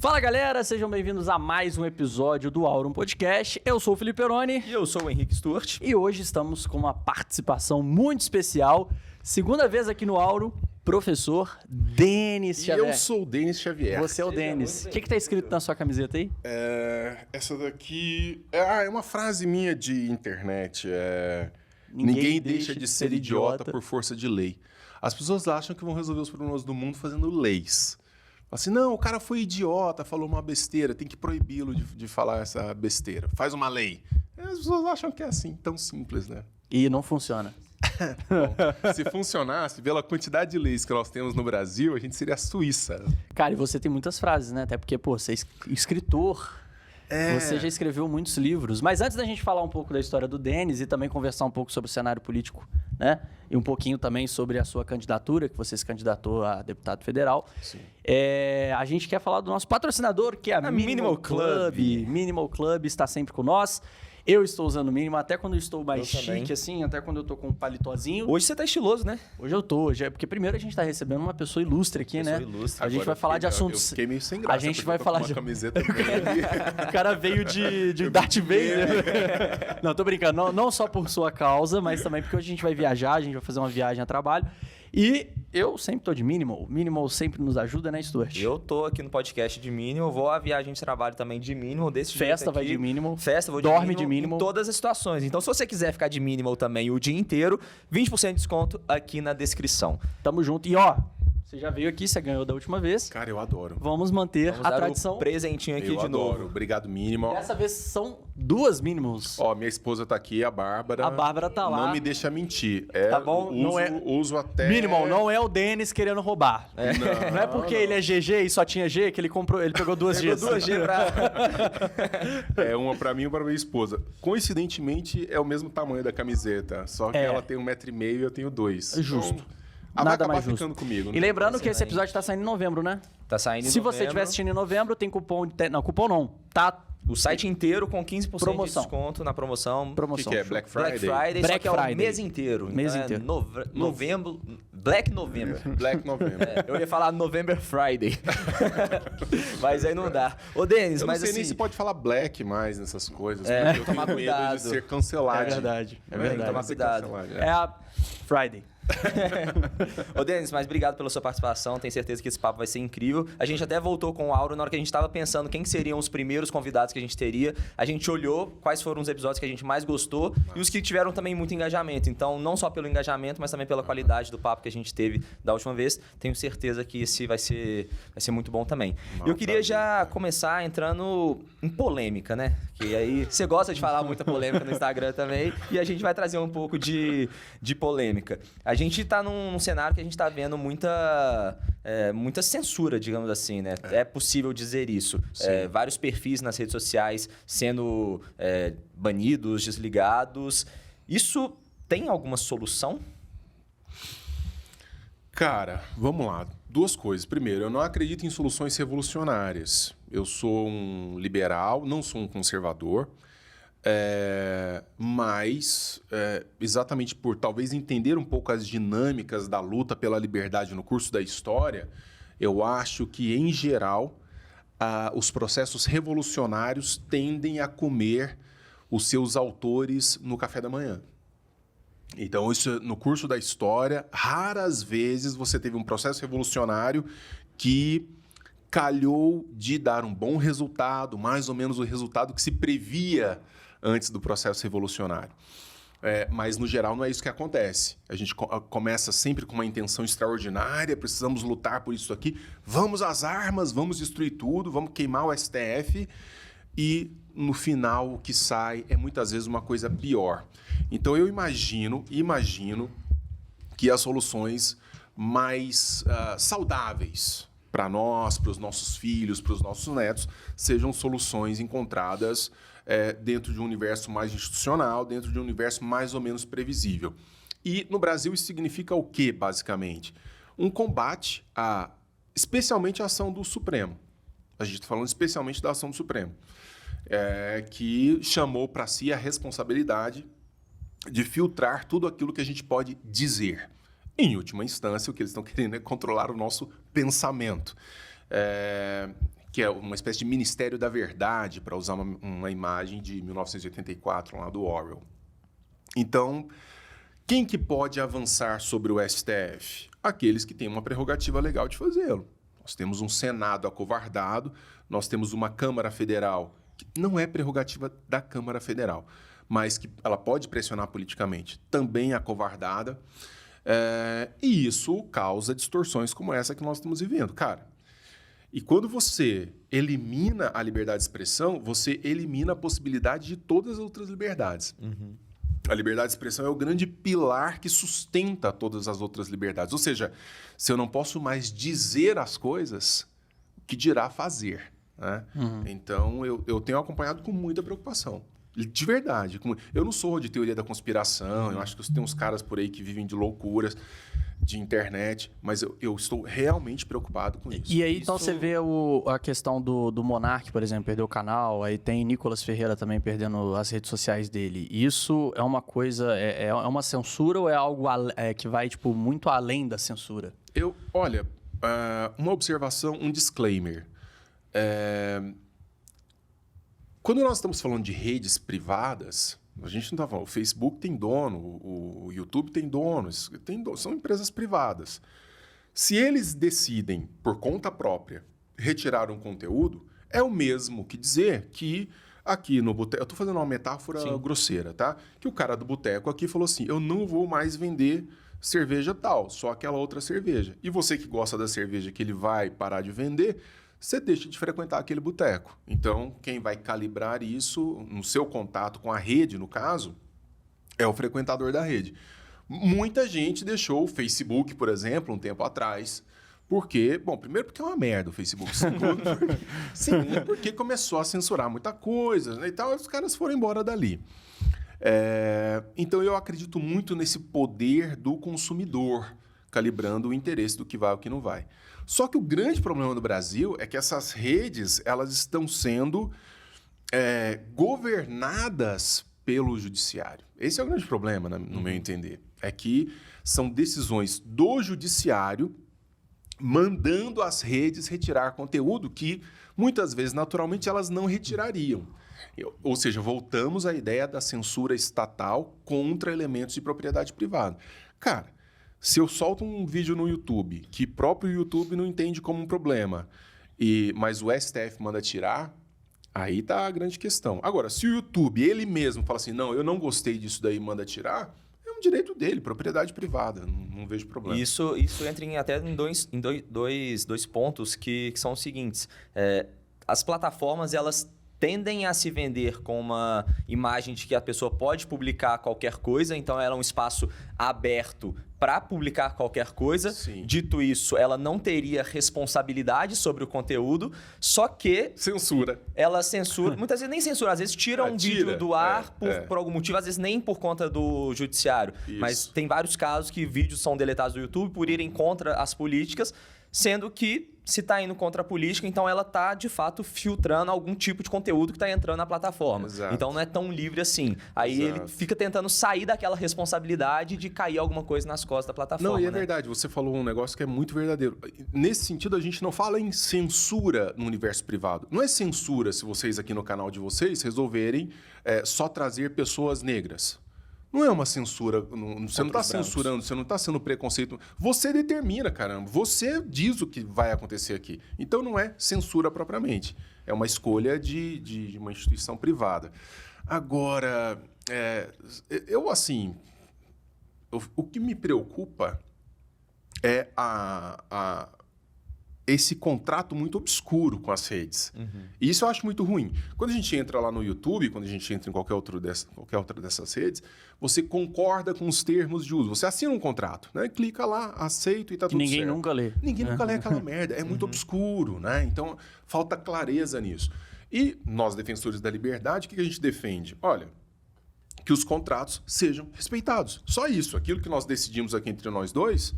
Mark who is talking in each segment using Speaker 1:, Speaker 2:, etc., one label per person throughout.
Speaker 1: Fala galera, sejam bem-vindos a mais um episódio do Aurum Podcast. Eu sou o Felipe Peroni.
Speaker 2: E eu sou o Henrique Stuart.
Speaker 1: E hoje estamos com uma participação muito especial. Segunda vez aqui no Aurum, professor Denis Xavier.
Speaker 3: E eu sou o Denis Xavier.
Speaker 1: Você é o Denis. O que tá escrito na sua camiseta aí?
Speaker 3: Essa daqui... é uma frase minha de internet. Ninguém deixa de ser idiota por força de lei. As pessoas acham que vão resolver os problemas do mundo fazendo leis. Assim, não, o cara foi idiota, falou uma besteira, tem que proibi-lo de falar essa besteira. Faz uma lei. As pessoas acham que é assim, tão simples, né?
Speaker 1: E não funciona.
Speaker 3: Bom, se funcionasse, pela quantidade de leis que nós temos no Brasil, a gente seria a Suíça.
Speaker 1: Cara, e você tem muitas frases, né? Até porque, pô, você é escritor. Você já escreveu muitos livros. Mas antes da gente falar um pouco da história do Denis e também conversar um pouco sobre o cenário político, né? E um pouquinho também sobre a sua candidatura, que você se candidatou a deputado federal.
Speaker 3: Sim.
Speaker 1: A gente quer falar do nosso patrocinador, que é a Minimal Club. Minimal Club está sempre com nós. Eu estou usando o mínimo, até quando eu estou mais chique, assim, até quando eu tô com um palitozinho.
Speaker 2: Hoje você tá estiloso, né?
Speaker 1: Hoje eu tô, porque primeiro a gente tá recebendo uma pessoa ilustre aqui, né?
Speaker 2: Ilustre.
Speaker 1: A gente vai falar de assuntos...
Speaker 3: Eu fiquei meio sem graça.
Speaker 1: A gente vai falar de...
Speaker 3: camiseta
Speaker 1: O cara veio de Darth Vader. Não, tô brincando. Não só por sua causa, mas também porque hoje a gente vai viajar, a gente vai fazer uma viagem a trabalho. E eu sempre tô de Minimal. Minimal sempre nos ajuda, né, Stuart?
Speaker 2: Eu tô aqui no podcast de Minimal, vou à viagem de trabalho também de Minimal, desse
Speaker 1: Festa
Speaker 2: jeito aqui.
Speaker 1: vai de Minimal.
Speaker 2: Festa vou de
Speaker 1: Dorme
Speaker 2: Minimal,
Speaker 1: de Minimal.
Speaker 2: em todas as situações. Então, se você quiser ficar de Minimal também o dia inteiro, 20% de desconto aqui na descrição.
Speaker 1: Tamo junto. E ó, você já veio aqui, você ganhou da última vez.
Speaker 3: Cara, eu adoro.
Speaker 1: Vamos manter
Speaker 2: Vamos
Speaker 1: a
Speaker 2: dar
Speaker 1: tradição.
Speaker 2: um presentinho aqui
Speaker 3: Eu
Speaker 2: de
Speaker 3: adoro.
Speaker 2: novo.
Speaker 3: Obrigado, Minimal.
Speaker 1: Dessa vez são duas Mínimos.
Speaker 3: Ó, minha esposa tá aqui, a Bárbara.
Speaker 1: A Bárbara tá lá.
Speaker 3: Não me deixa mentir.
Speaker 1: Tá bom?
Speaker 3: Uso até...
Speaker 1: Minimal, não é o Denis querendo roubar. Não é porque ele é GG e só tinha G que ele pegou duas Gs.
Speaker 2: Pegou duas G pra...
Speaker 3: É uma pra mim e uma pra minha esposa. Coincidentemente, é o mesmo tamanho da camiseta. Só que ela tem 1,5 m e eu tenho 2.
Speaker 1: Justo.
Speaker 3: Então, ela vai
Speaker 1: Nada
Speaker 3: acabar
Speaker 1: mais justo.
Speaker 3: ficando comigo.
Speaker 1: E lembrando que esse episódio tá saindo em novembro, né?
Speaker 2: Tá saindo em
Speaker 1: Se
Speaker 2: novembro.
Speaker 1: você estiver assistindo em novembro, tem cupom de... Não, cupom não. Tá...
Speaker 2: O site inteiro com 15%
Speaker 1: Promoção.
Speaker 2: de desconto na promoção.
Speaker 3: O que é? Black Friday?
Speaker 2: Black Friday,
Speaker 1: Black
Speaker 2: só que é
Speaker 1: Friday.
Speaker 2: o mês inteiro.
Speaker 1: Mês
Speaker 2: Então
Speaker 1: inteiro.
Speaker 2: Novembro... Black November.
Speaker 3: Black November.
Speaker 2: Eu ia falar November Friday. Mas aí não dá. Ô, Denis,
Speaker 3: Eu não
Speaker 2: mas
Speaker 3: sei
Speaker 2: assim...
Speaker 3: nem se pode falar black mais nessas coisas.
Speaker 2: É,
Speaker 3: porque eu
Speaker 2: tomar
Speaker 3: tenho medo
Speaker 2: cuidado.
Speaker 3: de ser cancelado.
Speaker 1: É verdade. É
Speaker 2: Tem que
Speaker 1: verdade.
Speaker 2: tomar cuidado.
Speaker 1: É a Friday.
Speaker 2: Ô, Denis, mas obrigado pela sua participação. Tenho certeza que esse papo vai ser incrível. A gente até voltou com o Auro na hora que a gente estava pensando quem seriam os primeiros convidados que a gente teria. A gente olhou quais foram os episódios que a gente mais gostou e os que tiveram também muito engajamento. Então, não só pelo engajamento, mas também pela qualidade do papo que a gente teve da última vez. Tenho certeza que esse vai ser muito bom também. Eu queria já começar entrando em polêmica, né? Que aí você gosta de falar muita polêmica no Instagram também e a gente vai trazer um pouco de polêmica. A gente tá num cenário que a gente tá vendo muita censura, digamos assim, né? É possível dizer isso. Vários perfis nas redes sociais sendo banidos, desligados. Isso tem alguma solução?
Speaker 3: Cara, vamos lá. Duas coisas. Primeiro, eu não acredito em soluções revolucionárias. Eu sou um liberal, não sou um conservador. Mas, exatamente por talvez entender um pouco as dinâmicas da luta pela liberdade no curso da história, eu acho que, em geral, os processos revolucionários tendem a comer os seus autores no café da manhã. Então, isso, no curso da história, raras vezes você teve um processo revolucionário que calhou de dar um bom resultado, mais ou menos o resultado que se previa antes do processo revolucionário. Mas, no geral, não é isso que acontece. A gente começa sempre com uma intenção extraordinária, precisamos lutar por isso aqui, vamos às armas, vamos destruir tudo, vamos queimar o STF, e, no final, o que sai é, muitas vezes, uma coisa pior. Então, eu imagino que as soluções mais saudáveis para nós, para os nossos filhos, para os nossos netos, sejam soluções encontradas dentro de um universo mais institucional, dentro de um universo mais ou menos previsível. E no Brasil isso significa o quê, basicamente? Um combate especialmente à ação do Supremo. A gente está falando especialmente da ação do Supremo, que chamou para si a responsabilidade de filtrar tudo aquilo que a gente pode dizer. Em última instância, o que eles estão querendo é controlar o nosso pensamento. que é uma espécie de Ministério da Verdade, para usar uma imagem de 1984, lá do Orwell. Então, quem que pode avançar sobre o STF? Aqueles que têm uma prerrogativa legal de fazê-lo. Nós temos um Senado acovardado, nós temos uma Câmara Federal, que não é prerrogativa da Câmara Federal, mas que ela pode pressionar politicamente, também acovardada, e isso causa distorções como essa que nós estamos vivendo. Cara, e quando você elimina a liberdade de expressão, você elimina a possibilidade de todas as outras liberdades.
Speaker 2: Uhum.
Speaker 3: A liberdade de expressão é o grande pilar que sustenta todas as outras liberdades. Ou seja, se eu não posso mais dizer as coisas, o que dirá fazer? Né?
Speaker 1: Uhum.
Speaker 3: Então, eu tenho acompanhado com muita preocupação. De verdade. Eu não sou de teoria da conspiração, eu acho que tem uns caras por aí que vivem de loucuras de internet, mas eu estou realmente preocupado com isso.
Speaker 1: E aí, então, você vê a questão do Monark, por exemplo, perdeu o canal, aí tem Nicolas Ferreira também perdendo as redes sociais dele. Isso é uma coisa, é uma censura ou é algo que vai, tipo, muito além da censura?
Speaker 3: Olha, uma observação, um disclaimer. Quando nós estamos falando de redes privadas, a gente não está falando, o Facebook tem dono, o YouTube tem dono, são empresas privadas. Se eles decidem, por conta própria, retirar um conteúdo, é o mesmo que dizer que aqui no boteco... Eu estou fazendo uma metáfora grosseira, tá? Que o cara do boteco aqui falou assim, eu não vou mais vender cerveja tal, só aquela outra cerveja. E você que gosta da cerveja que ele vai parar de vender... você deixa de frequentar aquele boteco. Então, quem vai calibrar isso no seu contato com a rede, no caso, é o frequentador da rede. Muita gente deixou o Facebook, por exemplo, um tempo atrás, porque... Bom, primeiro porque é uma merda o Facebook. Segundo, porque começou a censurar muita coisa, né, e tal, os caras foram embora dali. Então, eu acredito muito nesse poder do consumidor, calibrando o interesse do que vai e o que não vai. Só que o grande problema do Brasil é que essas redes elas estão sendo governadas pelo judiciário. Esse é o grande problema, no meu entender. É que são decisões do judiciário mandando as redes retirar conteúdo que, muitas vezes, naturalmente, elas não retirariam. Ou seja, voltamos à ideia da censura estatal contra elementos de propriedade privada. Cara, se eu solto um vídeo no YouTube que próprio YouTube não entende como um problema, mas o STF manda tirar, aí tá a grande questão. Agora, se o YouTube, ele mesmo, fala assim, não, eu não gostei disso daí e manda tirar, é um direito dele, propriedade privada, não vejo problema.
Speaker 2: Isso entra até em dois pontos que são os seguintes. As plataformas, elas tendem a se vender com uma imagem de que a pessoa pode publicar qualquer coisa, então ela é um espaço aberto para publicar qualquer coisa.
Speaker 3: Sim.
Speaker 2: Dito isso, ela não teria responsabilidade sobre o conteúdo, só que...
Speaker 3: Censura.
Speaker 2: Ela censura, muitas vezes nem censura, às vezes tira um vídeo do ar por algum motivo, às vezes nem por conta do judiciário.
Speaker 3: Isso.
Speaker 2: Mas tem vários casos que vídeos são deletados do YouTube por irem contra as políticas, sendo que se está indo contra a política, então ela está, de fato, filtrando algum tipo de conteúdo que está entrando na plataforma.
Speaker 3: Exato.
Speaker 2: Então não é tão livre assim. Aí ele fica tentando sair daquela responsabilidade de cair alguma coisa nas costas da plataforma.
Speaker 3: Não, e é
Speaker 2: né?
Speaker 3: verdade, você falou um negócio que é muito verdadeiro. Nesse sentido, a gente não fala em censura no universo privado. Não é censura se vocês aqui no canal de vocês resolverem só trazer pessoas negras. Não é uma censura, você não está censurando, você não está sendo preconceito. Você determina, caramba. Você diz o que vai acontecer aqui. Então não é censura propriamente. É uma escolha de uma instituição privada. Agora, o que me preocupa é esse contrato muito obscuro com as redes.
Speaker 2: Uhum.
Speaker 3: E isso eu acho muito ruim. Quando a gente entra lá no YouTube, quando a gente entra em qualquer outra dessas redes, você concorda com os termos de uso. Você assina um contrato, né? Clica lá, aceito e tá tudo certo.
Speaker 1: Ninguém nunca lê.
Speaker 3: Ninguém nunca lê aquela merda. É muito obscuro, né? Então, falta clareza nisso. E nós, defensores da liberdade, o que a gente defende? Olha, que os contratos sejam respeitados. Só isso. Aquilo que nós decidimos aqui entre nós dois,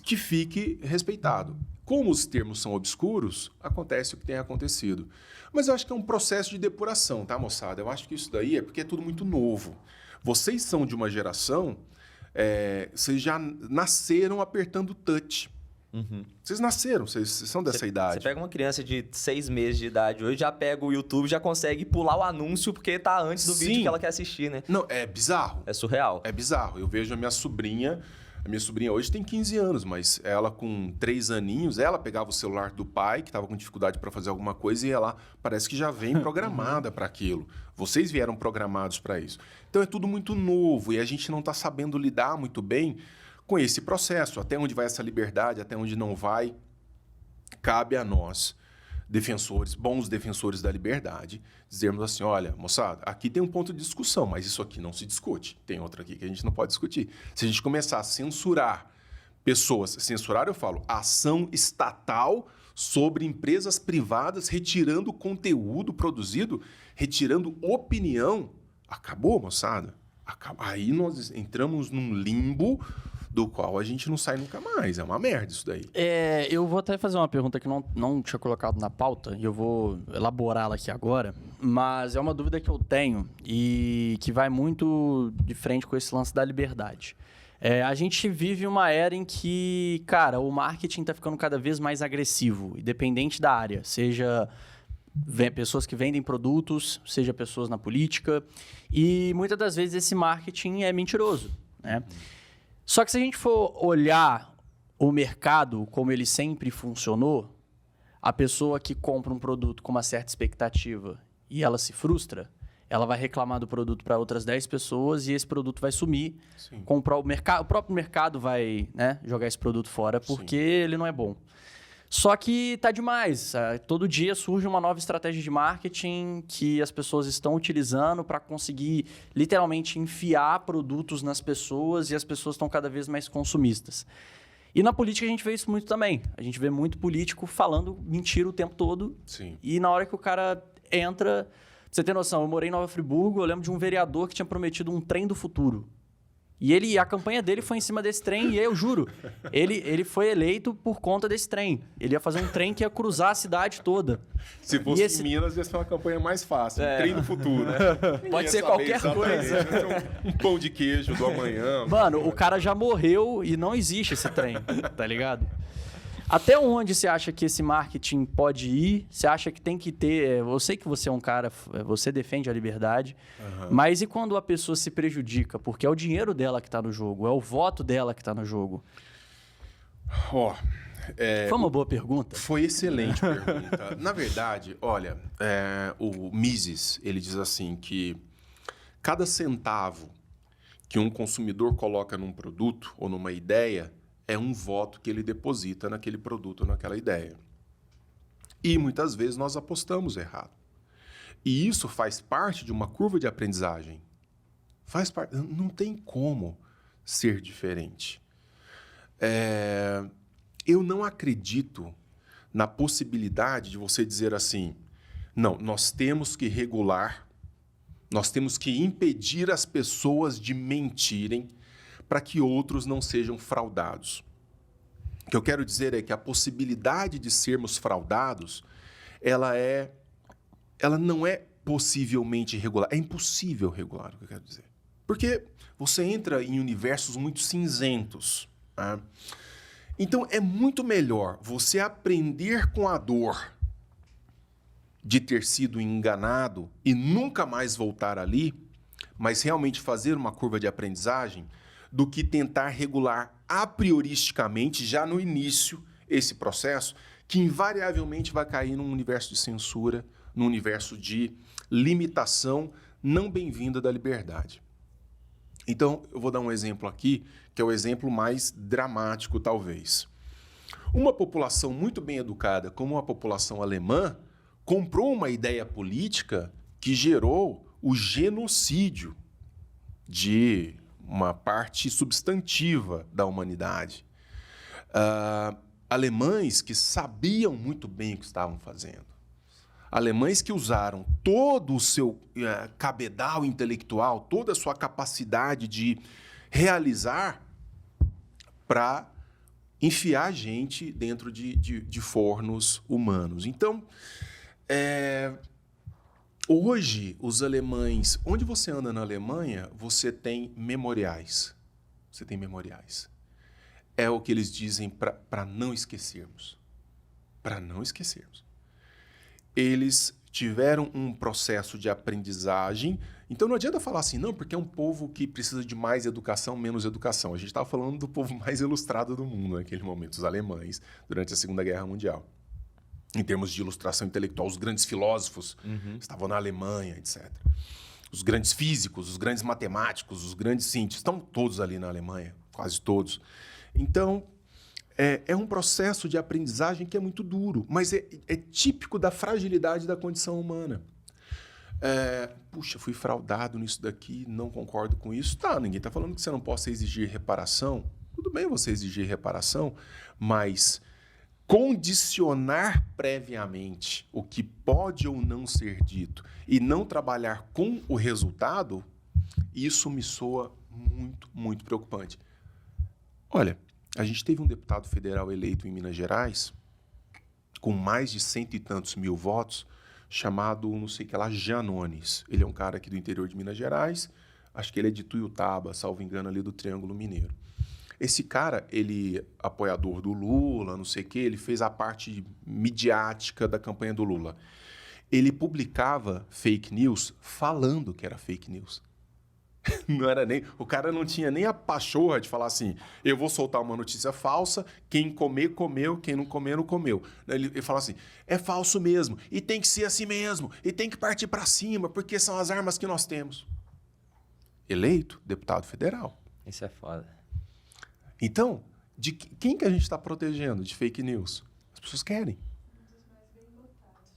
Speaker 3: que fique respeitado. Como os termos são obscuros, acontece o que tem acontecido. Mas eu acho que é um processo de depuração, tá, moçada? Eu acho que isso daí é porque é tudo muito novo. Vocês são de uma geração, vocês já nasceram apertando touch. Vocês nasceram, vocês são dessa idade.
Speaker 2: Você pega uma criança de 6 meses de idade hoje, já pega o YouTube, já consegue pular o anúncio porque tá antes do vídeo que ela quer assistir, né?
Speaker 3: Não, é bizarro.
Speaker 2: É surreal.
Speaker 3: É bizarro. Eu vejo a minha sobrinha hoje tem 15 anos, mas ela com 3 aninhos, ela pegava o celular do pai, que estava com dificuldade para fazer alguma coisa, e ela parece que já vem programada para aquilo. Vocês vieram programados para isso. Então é tudo muito novo e a gente não está sabendo lidar muito bem com esse processo. Até onde vai essa liberdade, até onde não vai, cabe a nós, defensores, bons defensores da liberdade, dizermos assim, olha, moçada, aqui tem um ponto de discussão, mas isso aqui não se discute. Tem outro aqui que a gente não pode discutir. Se a gente começar a censurar pessoas, censurar eu falo, ação estatal sobre empresas privadas retirando conteúdo produzido, retirando opinião, acabou, moçada. Aí nós entramos num limbo do qual a gente não sai nunca mais. É uma merda isso daí.
Speaker 1: Eu vou até fazer uma pergunta que não tinha colocado na pauta, e eu vou elaborá-la aqui agora, mas é uma dúvida que eu tenho e que vai muito de frente com esse lance da liberdade. A gente vive uma era em que, cara, o marketing está ficando cada vez mais agressivo, independente da área, seja pessoas que vendem produtos, seja pessoas na política, e muitas das vezes esse marketing é mentiroso, né? Só que se a gente for olhar o mercado como ele sempre funcionou, a pessoa que compra um produto com uma certa expectativa e ela se frustra, ela vai reclamar do produto para outras 10 pessoas e esse produto vai sumir. O próprio mercado vai, né, jogar esse produto fora porque ele não é bom. Só que tá demais. Todo dia surge uma nova estratégia de marketing que as pessoas estão utilizando para conseguir literalmente enfiar produtos nas pessoas e as pessoas estão cada vez mais consumistas. E na política a gente vê isso muito também. A gente vê muito político falando mentira o tempo todo.
Speaker 3: Sim.
Speaker 1: E na hora que o cara entra... Pra você ter noção, eu morei em Nova Friburgo, eu lembro de um vereador que tinha prometido um trem do futuro. E a campanha dele foi em cima desse trem, e eu juro, ele foi eleito por conta desse trem. Ele ia fazer um trem que ia cruzar a cidade toda.
Speaker 3: Se fosse em Minas, ia ser uma campanha mais fácil. Um trem do futuro, né?
Speaker 1: Pode ser qualquer coisa.
Speaker 3: Um pão de queijo do amanhã.
Speaker 1: Mano, o cara já morreu e não existe esse trem, tá ligado? Até onde você acha que esse marketing pode ir? Você acha que tem que ter... Eu sei que você é um cara... Você defende a liberdade. Mas e quando a pessoa se prejudica? Porque é o dinheiro dela que está no jogo. É o voto dela que está no jogo. Foi uma boa pergunta?
Speaker 3: Foi excelente pergunta. Na verdade, olha... o Mises, ele diz assim que cada centavo que um consumidor coloca num produto ou numa ideia... é um voto que ele deposita naquele produto ou naquela ideia. E muitas vezes nós apostamos errado. E isso faz parte de uma curva de aprendizagem. Faz parte. Não tem como ser diferente. Eu não acredito na possibilidade de você dizer assim, não, nós temos que regular, nós temos que impedir as pessoas de mentirem para que outros não sejam fraudados. O que eu quero dizer é que a possibilidade de sermos fraudados, ela não é possivelmente regular. É impossível regular, o que eu quero dizer. Porque você entra em universos muito cinzentos. Né? Então, é muito melhor você aprender com a dor de ter sido enganado e nunca mais voltar ali, mas realmente fazer uma curva de aprendizagem, do que tentar regular a prioristicamente, já no início, esse processo, que invariavelmente vai cair num universo de censura, num universo de limitação não bem-vinda da liberdade. Então, eu vou dar um exemplo aqui, que é o exemplo mais dramático, talvez. Uma população muito bem educada, como a população alemã, comprou uma ideia política que gerou o genocídio de uma parte substantiva da humanidade. Alemães que sabiam muito bem o que estavam fazendo. Alemães que usaram todo o seu cabedal intelectual, toda a sua capacidade de realizar para enfiar gente dentro de fornos humanos. Então, hoje, os alemães... Onde você anda na Alemanha, você tem memoriais. Você tem memoriais. é o que eles dizem para não esquecermos. Para não esquecermos. Eles tiveram um processo de aprendizagem. Então não adianta falar assim, não, porque é um povo que precisa de mais educação, menos educação. A gente estava falando do povo mais ilustrado do mundo naquele momento, os alemães, durante a Segunda Guerra Mundial. Em termos de ilustração intelectual, os grandes filósofos estavam na Alemanha, etc. Os grandes físicos, os grandes matemáticos, os grandes cientistas, estão todos ali na Alemanha, quase todos. Então, é um processo de aprendizagem que é muito duro, mas é típico da fragilidade da condição humana. Puxa, fui fraudado nisso daqui, não concordo com isso. Tá, ninguém está falando que você não possa exigir reparação. Tudo bem você exigir reparação, mas condicionar previamente o que pode ou não ser dito e não trabalhar com o resultado, isso me soa muito, muito preocupante. Olha, a gente teve um deputado federal eleito em Minas Gerais com mais de 100 e tantos mil votos, chamado, não sei o que lá, Janones. Ele é um cara aqui do interior de Minas Gerais, acho que ele é de Tuiutaba, salvo engano, ali do Triângulo Mineiro. Esse cara, ele apoiador do Lula, não sei o quê, ele fez a parte midiática da campanha do Lula. Ele publicava fake news falando que era fake news. Não era nem, o cara não tinha nem a pachorra de falar assim, eu vou soltar uma notícia falsa, quem comer, comeu, quem não comer, não comeu. Ele fala assim, é falso mesmo, e tem que ser assim mesmo, e tem que partir para cima, porque são as armas que nós temos. Eleito deputado federal.
Speaker 2: Isso é foda.
Speaker 3: Então, de quem que a gente está protegendo de fake news? As pessoas querem.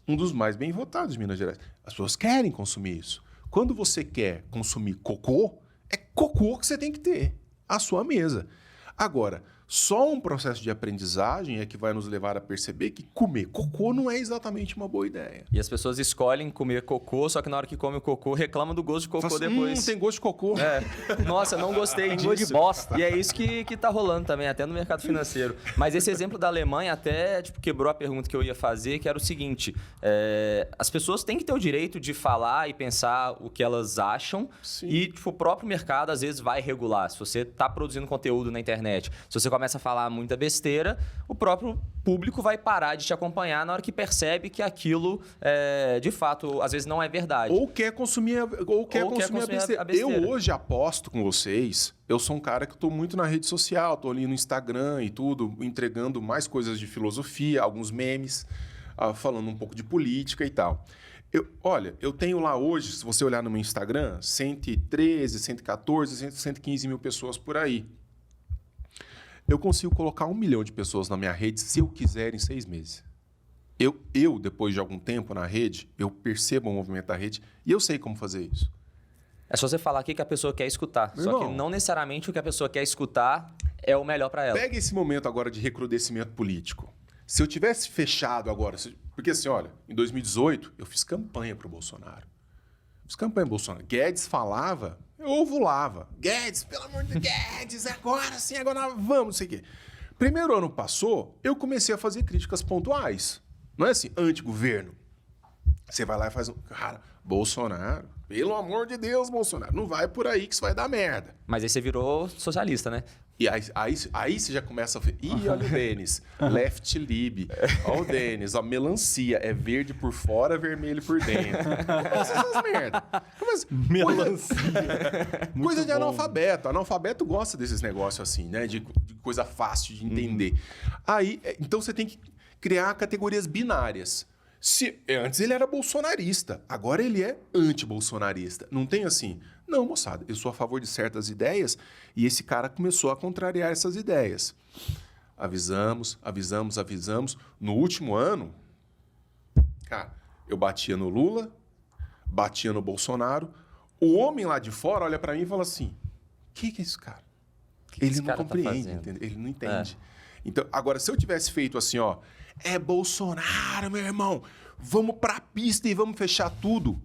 Speaker 3: Um dos mais bem votados de Minas Gerais. As pessoas querem consumir isso. Quando você quer consumir cocô, é cocô que você tem que ter à sua mesa. Agora, só um processo de aprendizagem é que vai nos levar a perceber que comer cocô não é exatamente uma boa ideia.
Speaker 2: E as pessoas escolhem comer cocô, só que na hora que come o cocô, reclamam do gosto de cocô assim, depois.
Speaker 3: Tem gosto de cocô.
Speaker 2: Nossa, não gostei disso.
Speaker 1: Gosto de bosta.
Speaker 2: E é isso que tá rolando também, até no mercado financeiro. Mas esse exemplo da Alemanha até quebrou a pergunta que eu ia fazer, que era o seguinte. As pessoas têm que ter o direito de falar e pensar o que elas acham.
Speaker 3: Sim.
Speaker 2: E o próprio mercado, às vezes, vai regular. Se você tá produzindo conteúdo na internet, se você começa a falar muita besteira, o próprio público vai parar de te acompanhar na hora que percebe que aquilo, de fato, às vezes não é verdade.
Speaker 3: Ou quer consumir a besteira. Eu hoje aposto com vocês, eu sou um cara que estou muito na rede social, estou ali no Instagram e tudo, entregando mais coisas de filosofia, alguns memes, falando um pouco de política e tal. Eu tenho lá hoje, se você olhar no meu Instagram, 113, 114, 115 mil pessoas por aí. Eu consigo colocar 1 milhão de pessoas na minha rede se eu quiser em 6 meses. Eu, depois de algum tempo na rede, eu percebo o movimento da rede e eu sei como fazer isso.
Speaker 2: É só você falar o que a pessoa quer escutar.
Speaker 3: Meu
Speaker 2: só
Speaker 3: irmão,
Speaker 2: que não necessariamente o que a pessoa quer escutar é o melhor para ela.
Speaker 3: Pega esse momento agora de recrudescimento político. Se eu tivesse fechado agora... Porque assim, olha, em 2018, eu fiz campanha para o Bolsonaro. Fiz campanha para o Bolsonaro. Guedes falava, eu ovulava. Guedes, pelo amor de Deus, Guedes, agora sim, agora vamos, não sei o quê. Primeiro ano passou, eu comecei a fazer críticas pontuais. Não é assim, anti-governo. Você vai lá e faz um... Cara, Bolsonaro, pelo amor de Deus, Bolsonaro, não vai por aí que isso vai dar merda.
Speaker 2: Mas aí você virou socialista, né?
Speaker 3: E aí você já começa a ver. Ih, olha o Denis. Left lib. Olha o Denis. Ó, melancia. É verde por fora, vermelho por dentro. Começa essas merdas.
Speaker 1: Melancia.
Speaker 3: Coisa de analfabeto. Analfabeto gosta desses negócios assim, né? De coisa fácil de entender. Aí, então você tem que criar categorias binárias. Antes ele era bolsonarista, agora ele é anti-bolsonarista. Não tem assim... Não, moçada, eu sou a favor de certas ideias e esse cara começou a contrariar essas ideias. Avisamos. No último ano, cara, eu batia no Lula, batia no Bolsonaro. O homem lá de fora olha pra mim e fala assim, o que é esse cara? Ele não compreende, entendeu? Ele não entende. Então, agora, se eu tivesse feito assim, ó, é Bolsonaro, meu irmão, vamos pra pista e vamos fechar tudo.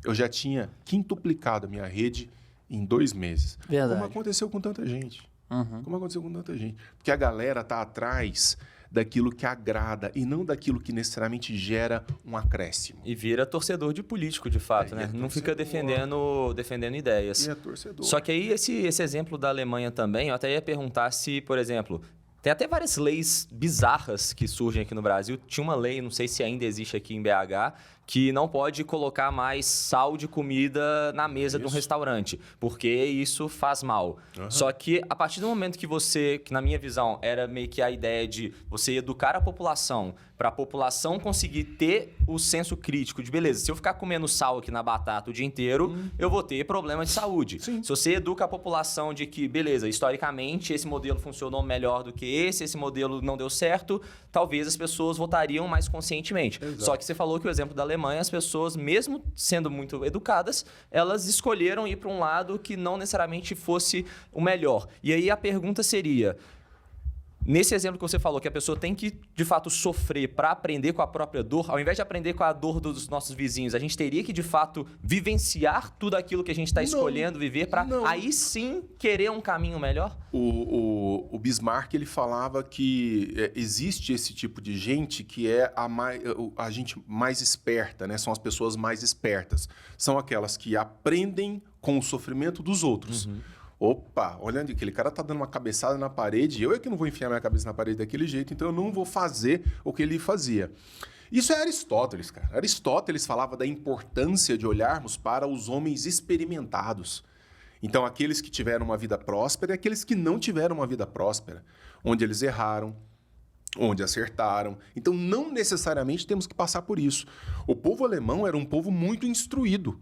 Speaker 3: Eu já tinha quintuplicado a minha rede em 2 meses.
Speaker 1: Verdade.
Speaker 3: Como aconteceu com tanta gente. Como aconteceu com tanta gente. Porque a galera tá atrás daquilo que agrada e não daquilo que necessariamente gera um acréscimo.
Speaker 2: E vira torcedor de político, de fato, né? Não fica defendendo ideias.
Speaker 3: E é torcedor.
Speaker 2: Só que aí esse exemplo da Alemanha também, eu até ia perguntar se, por exemplo, tem até várias leis bizarras que surgem aqui no Brasil. Tinha uma lei, não sei se ainda existe aqui em BH, que não pode colocar mais sal de comida na mesa de um restaurante, porque isso faz mal. Só que a partir do momento que na minha visão, era meio que a ideia de você educar a população, para a população conseguir ter o senso crítico de, beleza, se eu ficar comendo sal aqui na batata o dia inteiro, eu vou ter problema de saúde.
Speaker 3: Sim.
Speaker 2: Se você educa a população de que, beleza, historicamente esse modelo funcionou melhor do que esse modelo não deu certo, talvez as pessoas votariam mais conscientemente.
Speaker 3: Exato.
Speaker 2: Só que você falou que o exemplo da Alemanha, as pessoas, mesmo sendo muito educadas, elas escolheram ir para um lado que não necessariamente fosse o melhor. E aí a pergunta seria, nesse exemplo que você falou, que a pessoa tem que, de fato, sofrer para aprender com a própria dor, ao invés de aprender com a dor dos nossos vizinhos, a gente teria que, de fato, vivenciar tudo aquilo que a gente está escolhendo viver para aí sim querer um caminho melhor?
Speaker 3: O Bismarck, ele falava que existe esse tipo de gente que é a gente mais esperta, né? São as pessoas mais espertas. São aquelas que aprendem com o sofrimento dos outros. Opa, olhando, aquele cara tá dando uma cabeçada na parede, eu é que não vou enfiar minha cabeça na parede daquele jeito, então eu não vou fazer o que ele fazia. Isso é Aristóteles, cara. Aristóteles falava da importância de olharmos para os homens experimentados. Então, aqueles que tiveram uma vida próspera e aqueles que não tiveram uma vida próspera, onde eles erraram, onde acertaram. Então, não necessariamente temos que passar por isso. O povo alemão era um povo muito instruído.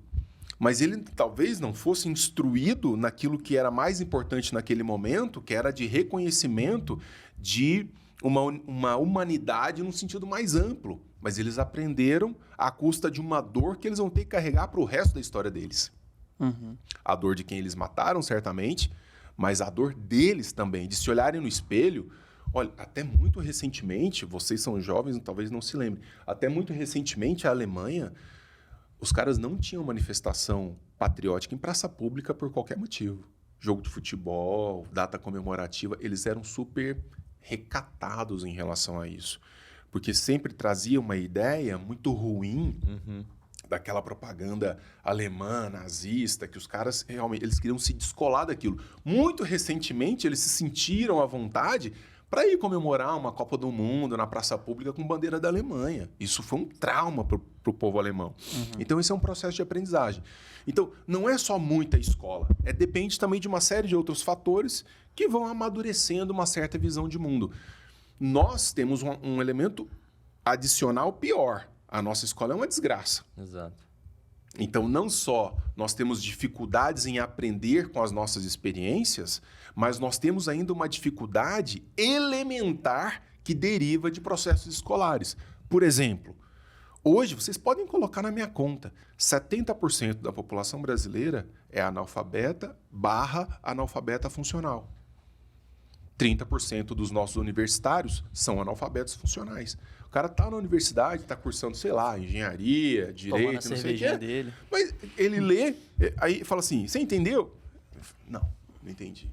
Speaker 3: Mas ele talvez não fosse instruído naquilo que era mais importante naquele momento, que era de reconhecimento de uma humanidade num sentido mais amplo. Mas eles aprenderam à custa de uma dor que eles vão ter que carregar para o resto da história deles. A dor de quem eles mataram, certamente, mas a dor deles também, de se olharem no espelho. Olha, até muito recentemente, vocês são jovens, talvez não se lembrem, até muito recentemente a Alemanha... Os caras não tinham manifestação patriótica em praça pública por qualquer motivo. Jogo de futebol, data comemorativa, eles eram super recatados em relação a isso. Porque sempre trazia uma ideia muito ruim daquela propaganda alemã, nazista, que os caras realmente eles queriam se descolar daquilo. Muito recentemente, eles se sentiram à vontade para ir comemorar uma Copa do Mundo na praça pública com bandeira da Alemanha. Isso foi um trauma para o povo alemão. Então, esse é um processo de aprendizagem. Então, não é só muita escola. Depende também de uma série de outros fatores que vão amadurecendo uma certa visão de mundo. Nós temos um elemento adicional pior. A nossa escola é uma desgraça.
Speaker 2: Exato.
Speaker 3: Então, não só nós temos dificuldades em aprender com as nossas experiências, mas nós temos ainda uma dificuldade elementar que deriva de processos escolares. Por exemplo, hoje vocês podem colocar na minha conta, 70% da população brasileira é analfabeta funcional. 30% dos nossos universitários são analfabetos funcionais. O cara tá na universidade, tá cursando, sei lá, engenharia, direito, não sei o que.
Speaker 1: Dele.
Speaker 3: Mas ele lê, aí fala assim, você entendeu? Não entendi.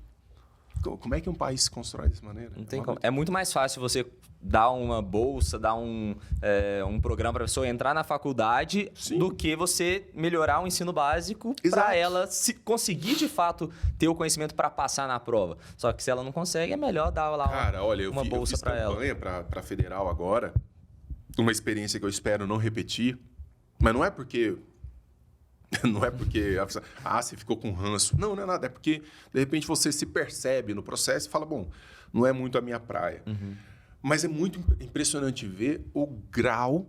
Speaker 3: Como é que um país se constrói dessa maneira?
Speaker 2: Não tem como. É muito mais fácil você dar uma bolsa, dar um programa para a pessoa entrar na faculdade do que você melhorar o ensino básico para ela conseguir, de fato, ter o conhecimento para passar na prova. Só que se ela não consegue, é melhor dar lá uma bolsa para ela.
Speaker 3: Eu fiz campanha para federal agora, uma experiência que eu espero não repetir, mas não é porque você ficou com ranço. Não é nada. É porque, de repente, você se percebe no processo e fala, bom, não é muito a minha praia. Mas é muito impressionante ver o grau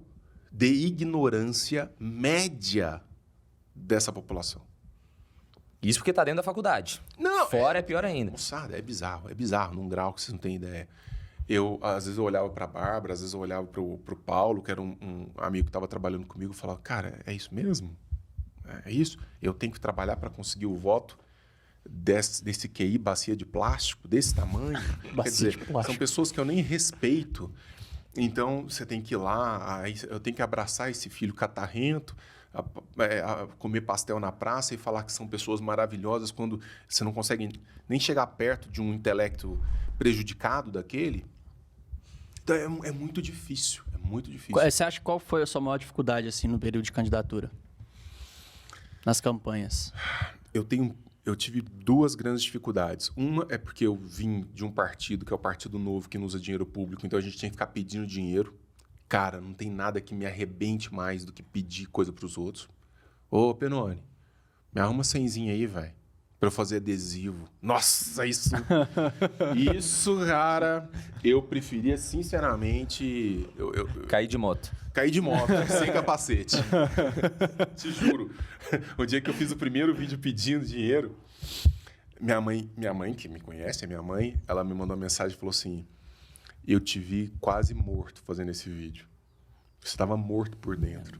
Speaker 3: de ignorância média dessa população.
Speaker 2: Isso porque está dentro da faculdade.
Speaker 3: Não,
Speaker 2: fora é pior ainda.
Speaker 3: Moçada, é bizarro, num grau que vocês não têm ideia. Às vezes eu olhava para a Bárbara, às vezes eu olhava para o Paulo, que era um amigo que estava trabalhando comigo, e falava, cara, é isso mesmo? É isso? Eu tenho que trabalhar para conseguir o voto desse QI, bacia de plástico, desse tamanho? Quer dizer, são pessoas que eu nem respeito. Então, você tem que ir lá, aí eu tenho que abraçar esse filho catarrento, comer pastel na praça e falar que são pessoas maravilhosas quando você não consegue nem chegar perto de um intelecto prejudicado daquele. É muito difícil. É muito difícil.
Speaker 1: Você acha qual foi a sua maior dificuldade assim no período de candidatura? Nas campanhas?
Speaker 3: Eu tive duas grandes dificuldades. Uma é porque eu vim de um partido, que é o Partido Novo, que não usa dinheiro público, então a gente tinha que ficar pedindo dinheiro. Cara, não tem nada que me arrebente mais do que pedir coisa pros outros. Ô, Penone, me arruma 100zinho aí, velho, pra eu fazer adesivo. Nossa, isso... Isso, cara, eu preferia, sinceramente...
Speaker 2: Cair de moto.
Speaker 3: Cair de moto, sem capacete. Te juro. O dia que eu fiz o primeiro vídeo pedindo dinheiro, minha mãe, que me conhece, ela me mandou uma mensagem e falou assim: eu te vi quase morto fazendo esse vídeo. Você estava morto por dentro.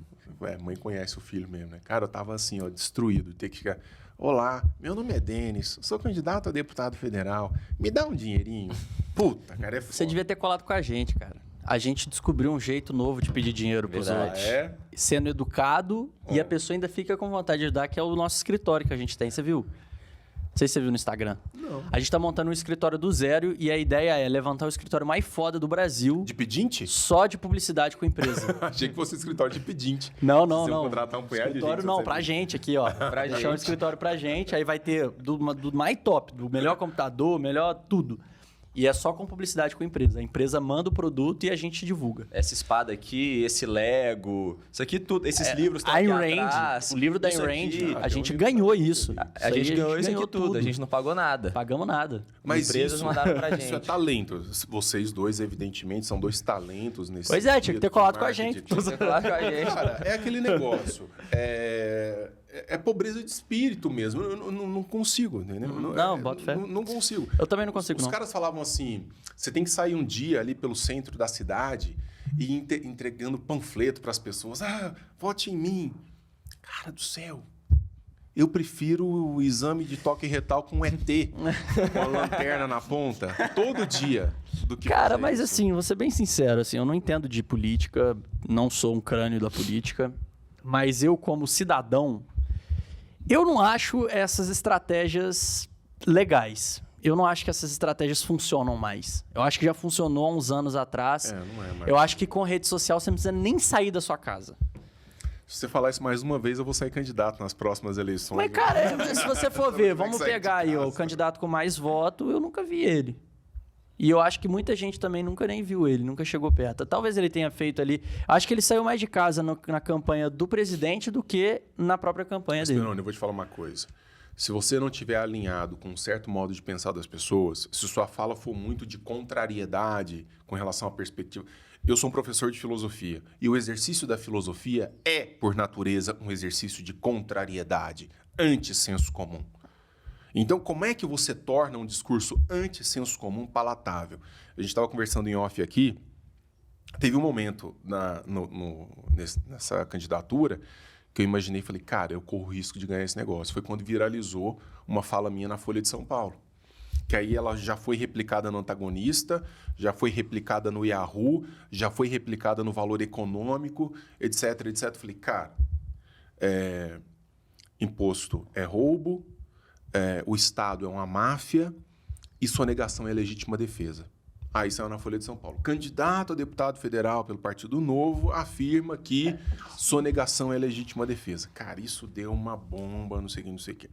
Speaker 3: Mãe conhece o filho mesmo, né? Cara, eu tava assim, ó, destruído. Ter que ficar... Olá, meu nome é Denis, sou candidato a deputado federal. Me dá um dinheirinho. Puta, cara, é foda.
Speaker 1: Você devia ter colado com a gente, cara. A gente descobriu um jeito novo de pedir dinheiro pros outros.
Speaker 3: É?
Speaker 1: Sendo educado e a pessoa ainda fica com vontade de ajudar, que é o nosso escritório que a gente tem. Você viu? Não sei se você viu no Instagram.
Speaker 3: Não.
Speaker 1: A gente tá montando um escritório do zero e a ideia é levantar o escritório mais foda do Brasil.
Speaker 3: De pedinte?
Speaker 1: Só de publicidade com empresa.
Speaker 3: Achei que fosse escritório de pedinte.
Speaker 1: Não.
Speaker 3: Você contratar um punhado de
Speaker 1: escritório
Speaker 3: gente,
Speaker 1: não,
Speaker 3: você
Speaker 1: pra
Speaker 3: sabe.
Speaker 1: gente aqui, ó.
Speaker 2: Pra gente.
Speaker 1: Deixar um escritório pra gente, aí vai ter do mais top, do melhor computador, melhor tudo. E é só com publicidade com a empresa. A empresa manda o produto e a gente divulga.
Speaker 2: Essa espada aqui, esse Lego, isso aqui tudo, esses livros estão
Speaker 1: Ayn
Speaker 2: aqui
Speaker 1: Rand,
Speaker 2: atrás.
Speaker 1: o livro da Ayn
Speaker 2: isso
Speaker 1: Rand,
Speaker 2: aqui.
Speaker 1: a gente ganhou isso.
Speaker 2: A gente ganhou isso aqui tudo, a
Speaker 1: tudo.
Speaker 2: gente não pagou nada.
Speaker 1: Pagamos nada.
Speaker 3: Mas
Speaker 2: Empresas
Speaker 3: isso,
Speaker 2: mandaram pra
Speaker 3: isso é
Speaker 2: gente.
Speaker 3: talento. Vocês dois, evidentemente, são dois talentos nesse
Speaker 1: Pois é, tinha que ter
Speaker 3: sentido,
Speaker 1: colado
Speaker 3: de
Speaker 1: com a
Speaker 3: marketing.
Speaker 1: gente.
Speaker 2: Você falar com a gente.
Speaker 3: Cara, é aquele negócio. É pobreza de espírito mesmo. Eu não consigo, entendeu?
Speaker 1: Não, bota fé.
Speaker 3: Não consigo.
Speaker 1: Eu também não consigo,
Speaker 3: Os
Speaker 1: não.
Speaker 3: caras falavam assim, você tem que sair um dia ali pelo centro da cidade e ir entregando panfleto para as pessoas. Ah, vote em mim. Cara do céu. Eu prefiro o exame de toque retal com um ET, com a lanterna na ponta, todo dia, do que
Speaker 1: Cara,
Speaker 3: fazer
Speaker 1: mas
Speaker 3: isso.
Speaker 1: assim, vou ser bem sincero, assim, eu não entendo de política, não sou um crânio da política, mas eu, como cidadão, eu não acho essas estratégias legais. Eu não acho que essas estratégias funcionam mais. Eu acho que já funcionou há uns anos atrás.
Speaker 3: Não é mais.
Speaker 1: Eu acho que com rede social você não precisa nem sair da sua casa.
Speaker 3: Se você falar isso mais uma vez, eu vou sair candidato nas próximas eleições.
Speaker 1: Mas, cara, se você for ver,
Speaker 3: Como é que
Speaker 1: vamos
Speaker 3: sai de
Speaker 1: pegar aí ó, o
Speaker 3: casa?
Speaker 1: candidato com mais voto, eu nunca vi ele. E eu acho que muita gente também nunca nem viu ele, nunca chegou perto. Talvez ele tenha feito ali... Acho que ele saiu mais de casa na campanha do presidente do que na própria campanha dele.
Speaker 3: Peroni, eu vou te falar uma coisa. Se você não tiver alinhado com um certo modo de pensar das pessoas, se sua fala for muito de contrariedade com relação à perspectiva... Eu sou um professor de filosofia e o exercício da filosofia é, por natureza, um exercício de contrariedade, anti-senso comum. Então, como é que você torna um discurso anti-senso comum palatável? A gente estava conversando em off aqui, teve um momento nessa candidatura que eu imaginei e falei, cara, eu corro risco de ganhar esse negócio. Foi quando viralizou uma fala minha na Folha de São Paulo. Que aí ela já foi replicada no Antagonista, já foi replicada no Yahoo, já foi replicada no Valor Econômico, etc, etc. Falei, cara, imposto é roubo, o Estado é uma máfia e sonegação é legítima defesa. Aí saiu na Folha de São Paulo. Candidato a deputado federal pelo Partido Novo afirma que sonegação é legítima defesa. Cara, isso deu uma bomba, não sei o quê.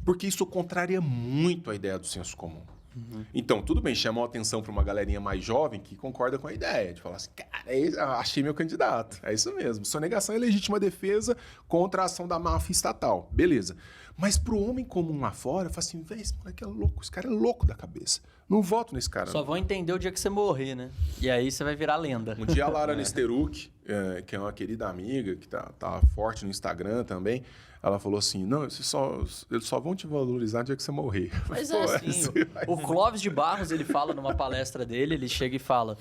Speaker 3: Porque isso contraria muito a ideia do senso comum. Uhum. Então, tudo bem, chamou a atenção para uma galerinha mais jovem que concorda com a ideia, de falar assim, cara, achei meu candidato. É isso mesmo. Sonegação é legítima defesa contra a ação da máfia estatal. Beleza. Mas para o homem comum lá fora, eu falo assim, velho, esse moleque é louco, esse cara é louco da cabeça. Não voto nesse cara.
Speaker 1: Só vão entender o dia que você morrer, né? E aí você vai virar lenda.
Speaker 3: Um dia a Lara Nesteruk, que é uma querida amiga, que tá forte no Instagram também, ela falou assim, não, eles só vão te valorizar no dia que você morrer.
Speaker 1: Mas é assim, o Clóvis de Barros, ele fala numa palestra dele, ele chega e fala,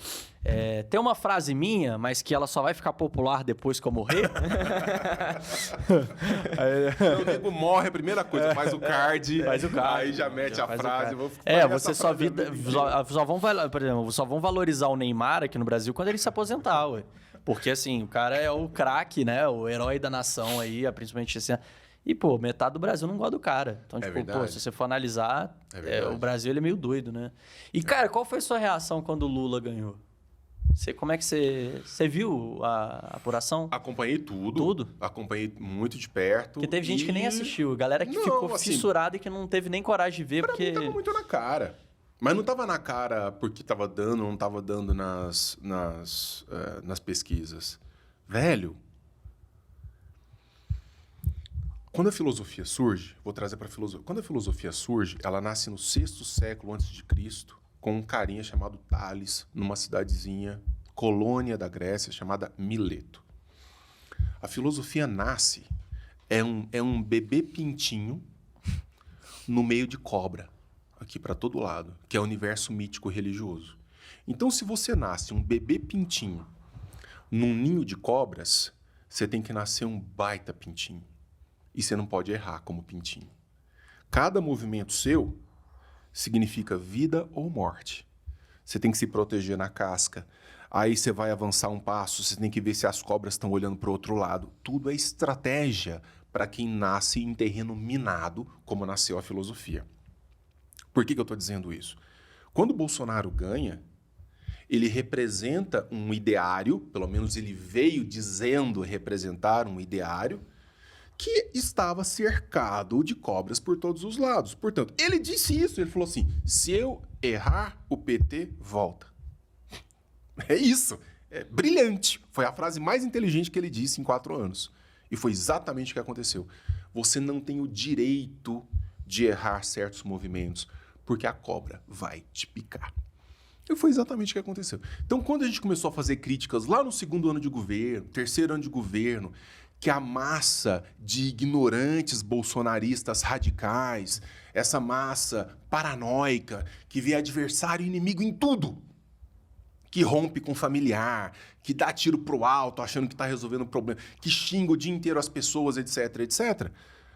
Speaker 1: tem uma frase minha, mas que ela só vai ficar popular depois que eu morrer?
Speaker 3: O nego morre, a primeira coisa, faz o card, aí já mete a frase.
Speaker 1: Você só vão valorizar o Neymar aqui no Brasil quando ele se aposentar, ué. Porque, assim, o cara é o craque, né? O herói da nação aí, principalmente assim. E, pô, metade do Brasil não gosta do cara. Então, se você for analisar, o Brasil ele é meio doido, né? E, cara, qual foi a sua reação quando o Lula ganhou? Como é que você viu a apuração?
Speaker 3: Acompanhei tudo.
Speaker 1: Tudo?
Speaker 3: Acompanhei muito de perto.
Speaker 1: Porque teve gente que nem assistiu. Galera que ficou fissurada e que não teve nem coragem de ver.
Speaker 3: Pra mim tava muito na cara. Mas não tava na cara porque tava dando ou não tava dando nas pesquisas. Velho, quando a filosofia surge, vou trazer para a filosofia. Quando a filosofia surge, ela nasce no 6º século a.C., com um carinha chamado Tales, numa cidadezinha, colônia da Grécia, chamada Mileto. A filosofia nasce, é um bebê pintinho no meio de cobra, aqui para todo lado, que é o universo mítico religioso. Então, se você nasce um bebê pintinho num ninho de cobras, você tem que nascer um baita pintinho. E você não pode errar como pintinho. Cada movimento seu significa vida ou morte. Você tem que se proteger na casca. Aí você vai avançar um passo, você tem que ver se as cobras estão olhando para o outro lado. Tudo é estratégia para quem nasce em terreno minado, como nasceu a filosofia. Por que eu estou dizendo isso? Quando o Bolsonaro ganha, ele representa um ideário, pelo menos ele veio dizendo representar um ideário, que estava cercado de cobras por todos os lados. Portanto, ele disse isso, ele falou assim, se eu errar, o PT volta. É isso, é brilhante. Foi a frase mais inteligente que ele disse em 4 anos. E foi exatamente o que aconteceu. Você não tem o direito de errar certos movimentos, porque a cobra vai te picar. E foi exatamente o que aconteceu. Então, quando a gente começou a fazer críticas lá no 2º ano de governo, 3º ano de governo, que a massa de ignorantes bolsonaristas radicais, essa massa paranoica, que vê adversário e inimigo em tudo, que rompe com familiar, que dá tiro pro alto achando que está resolvendo o problema, que xinga o dia inteiro as pessoas, etc, etc.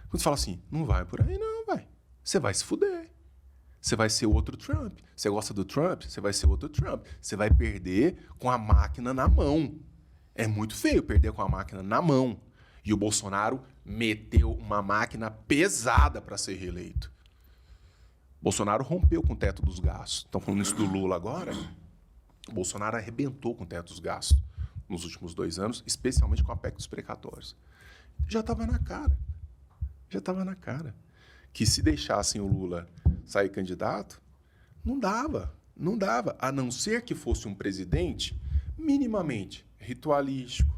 Speaker 3: Quando você fala assim, não vai por aí não, vai. Você vai se fuder. Você vai ser outro Trump. Você gosta do Trump? Você vai ser outro Trump. Você vai perder com a máquina na mão. É muito feio perder com a máquina na mão. E o Bolsonaro meteu uma máquina pesada para ser reeleito. Bolsonaro rompeu com o teto dos gastos. Estão falando isso do Lula agora? O Bolsonaro arrebentou com o teto dos gastos nos últimos 2 anos, especialmente com a PEC dos precatórios. Já estava na cara. Já estava na cara. Que se deixassem o Lula sair candidato, não dava. Não dava. A não ser que fosse um presidente minimamente ritualístico,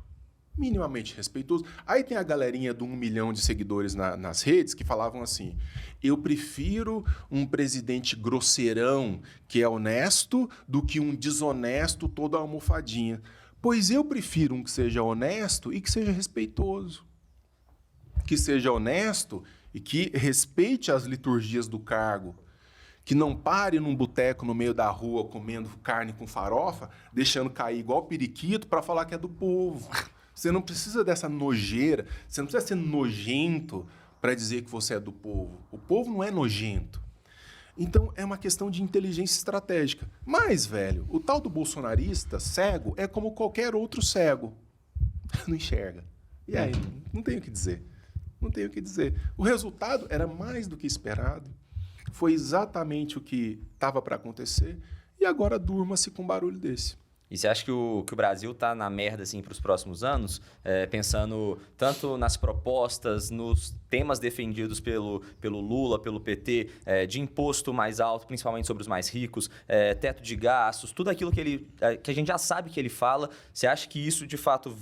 Speaker 3: minimamente respeitoso. Aí tem a galerinha de 1 milhão de seguidores nas redes que falavam assim, eu prefiro um presidente grosseirão que é honesto do que um desonesto todo almofadinha. Pois eu prefiro um que seja honesto e que seja respeitoso. Que seja honesto e que respeite as liturgias do cargo. Que não pare num boteco no meio da rua comendo carne com farofa, deixando cair igual periquito para falar que é do povo. Você não precisa dessa nojeira, você não precisa ser nojento para dizer que você é do povo. O povo não é nojento. Então, é uma questão de inteligência estratégica. Mas, velho, o tal do bolsonarista cego é como qualquer outro cego. Não enxerga. E aí, não tenho o que dizer. Não tenho o que dizer. O resultado era mais do que esperado. Foi exatamente o que estava para acontecer. E agora durma-se com um barulho desse.
Speaker 2: E você acha que o Brasil está na merda assim, para os próximos anos? Pensando tanto nas propostas, nos temas defendidos pelo Lula, pelo PT, de imposto mais alto, principalmente sobre os mais ricos, teto de gastos, tudo aquilo que a gente já sabe que ele fala. Você acha que isso, de fato,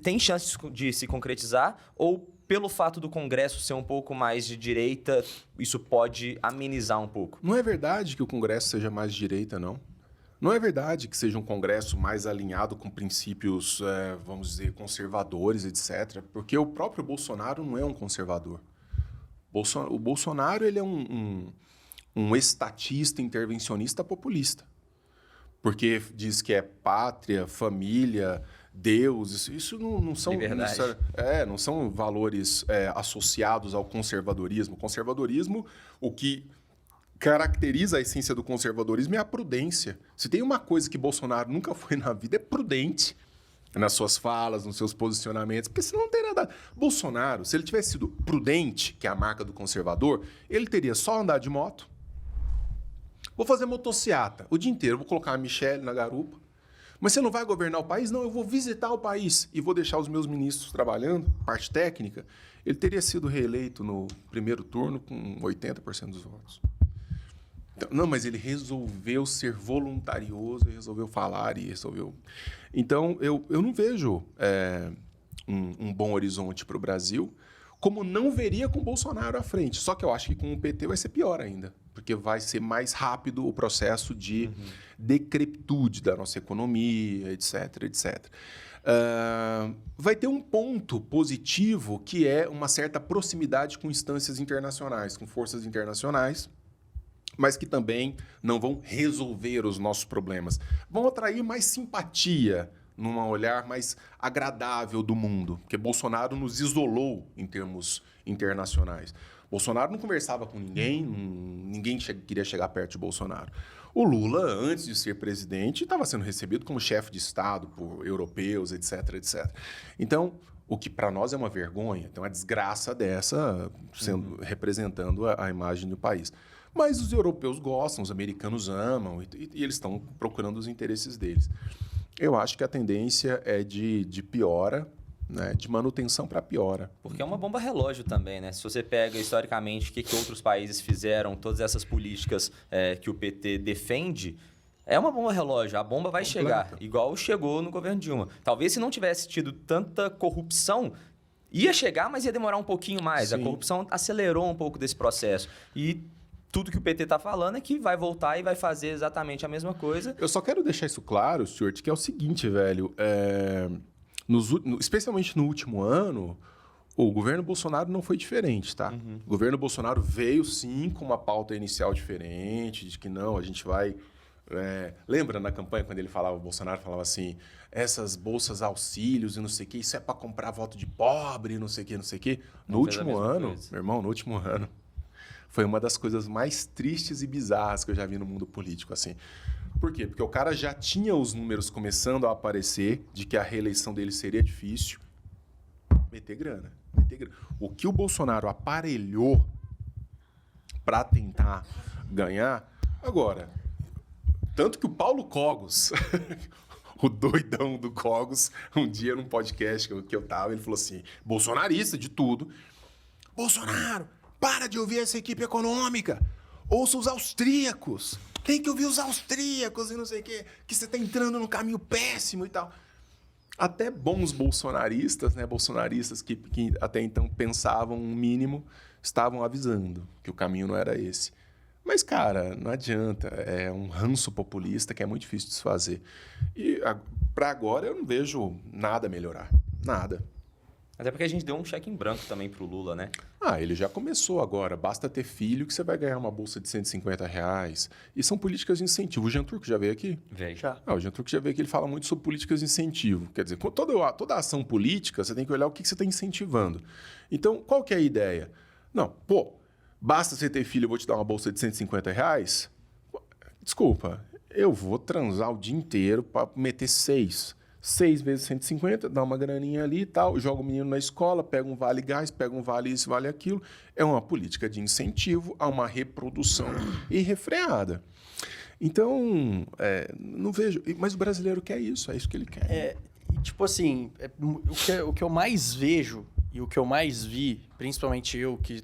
Speaker 2: tem chance de se concretizar? Ou, pelo fato do Congresso ser um pouco mais de direita, isso pode amenizar um pouco?
Speaker 3: Não é verdade que o Congresso seja mais de direita, não. Não é verdade que seja um Congresso mais alinhado com princípios, vamos dizer, conservadores, etc. Porque o próprio Bolsonaro não é um conservador. O Bolsonaro ele é um estatista, intervencionista populista. Porque diz que é pátria, família, Deus, isso não são... Não são valores associados ao conservadorismo. O conservadorismo, o que caracteriza a essência do conservadorismo é a prudência. Se tem uma coisa que Bolsonaro nunca foi na vida, é prudente nas suas falas, nos seus posicionamentos, porque senão não tem nada. Bolsonaro, se ele tivesse sido prudente, que é a marca do conservador, ele teria só andado de moto, Vou fazer motociata o dia inteiro, vou colocar a Michelle na garupa. Mas você não vai governar o país? Não, eu vou visitar o país e vou deixar os meus ministros trabalhando, parte técnica. Ele teria sido reeleito no primeiro turno com 80% dos votos. Então, não, mas ele resolveu ser voluntarioso, resolveu falar e resolveu... Então, eu não vejo um bom horizonte para o Brasil, como não veria com o Bolsonaro à frente. Só que eu acho que com o PT vai ser pior ainda, porque vai ser mais rápido o processo de decrepitude da nossa economia, etc, etc. Vai ter um ponto positivo, que é uma certa proximidade com instâncias internacionais, com forças internacionais, mas que também não vão resolver os nossos problemas. Vão atrair mais simpatia num olhar mais agradável do mundo, porque Bolsonaro nos isolou em termos internacionais. Bolsonaro não conversava com ninguém, ninguém queria chegar perto de Bolsonaro. O Lula, antes de ser presidente, estava sendo recebido como chefe de Estado por europeus, etc, etc. Então, o que para nós é uma vergonha, tem uma desgraça dessa representando a imagem do país. Mas os europeus gostam, os americanos amam e eles estão procurando os interesses deles. Eu acho que a tendência é de piora, né, de manutenção para piora.
Speaker 2: Porque é uma bomba relógio também, né? Se você pega historicamente o que outros países fizeram, todas essas políticas que o PT defende, é uma bomba relógio. A bomba vai chegar, igual chegou no governo Dilma. Talvez se não tivesse tido tanta corrupção, ia chegar, mas ia demorar um pouquinho mais. Sim. A corrupção acelerou um pouco desse processo. E tudo que o PT está falando é que vai voltar e vai fazer exatamente a mesma coisa.
Speaker 3: Eu só quero deixar isso claro, Stuart, que é o seguinte, velho. Especialmente no último ano, o governo Bolsonaro não foi diferente, tá? O governo Bolsonaro veio, sim, com uma pauta inicial diferente, de que não, a gente vai... lembra na campanha quando ele falava, o Bolsonaro falava assim, essas bolsas auxílios e não sei o quê, isso é para comprar voto de pobre, não sei o quê, não sei o quê. No último ano, meu irmão, no último ano, foi uma das coisas mais tristes e bizarras que eu já vi no mundo político, assim. Por quê? Porque o cara já tinha os números começando a aparecer de que a reeleição dele seria difícil. Meter grana. O que o Bolsonaro aparelhou para tentar ganhar... Agora, tanto que o Paulo Cogos, o doidão do Cogos, um dia num podcast que eu tava, ele falou assim, bolsonarista de tudo, Bolsonaro... Para de ouvir essa equipe econômica. Ouça os austríacos. Tem que ouvir os austríacos e não sei o quê. Que você está entrando num caminho péssimo e tal. Até bons bolsonaristas, né? Bolsonaristas que até então pensavam um mínimo, estavam avisando que o caminho não era esse. Mas, cara, não adianta. É um ranço populista que é muito difícil de desfazer. E para agora eu não vejo nada melhorar. Nada.
Speaker 2: Até porque a gente deu um cheque em branco também pro Lula, né?
Speaker 3: Ele já começou agora. Basta ter filho que você vai ganhar uma bolsa de R$150. E são políticas de incentivo. O Jean Turco já veio aqui?
Speaker 2: Veio. Já.
Speaker 3: O Jean Turco já veio aqui, ele fala muito sobre políticas de incentivo. Quer dizer, toda ação política, você tem que olhar o que você está incentivando. Então, qual que é a ideia? Não, basta você ter filho, eu vou te dar uma bolsa de R$150? Desculpa, eu vou transar o dia inteiro para meter 6 vezes 150, dá uma graninha ali e tal, joga o menino na escola, pega um vale gás, pega um vale isso, vale aquilo. É uma política de incentivo a uma reprodução irrefreada. Então, não vejo... Mas o brasileiro quer isso, é isso que ele quer.
Speaker 1: Tipo assim, o que eu mais vejo e o que eu mais vi, principalmente eu, que,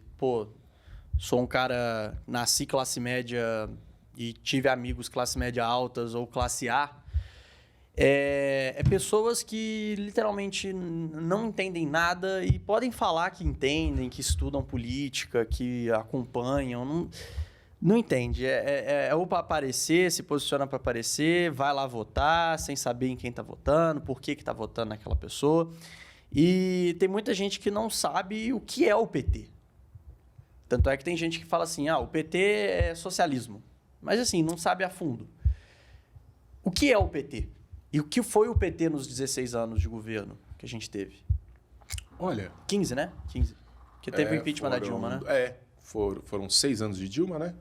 Speaker 1: sou um cara, nasci classe média e tive amigos classe média altas ou classe A, é pessoas que literalmente não entendem nada e podem falar que entendem, que estudam política, que acompanham, não entende. Ou para aparecer, se posiciona para aparecer, vai lá votar sem saber em quem está votando, por que está votando naquela pessoa. E tem muita gente que não sabe o que é o PT. Tanto é que tem gente que fala assim, o PT é socialismo. Mas assim, não sabe a fundo. O que é o PT? E o que foi o PT nos 16 anos de governo que a gente teve?
Speaker 3: Olha...
Speaker 1: 15, né? 15. Porque teve o impeachment da Dilma, né?
Speaker 3: Foram 6 anos de Dilma, né?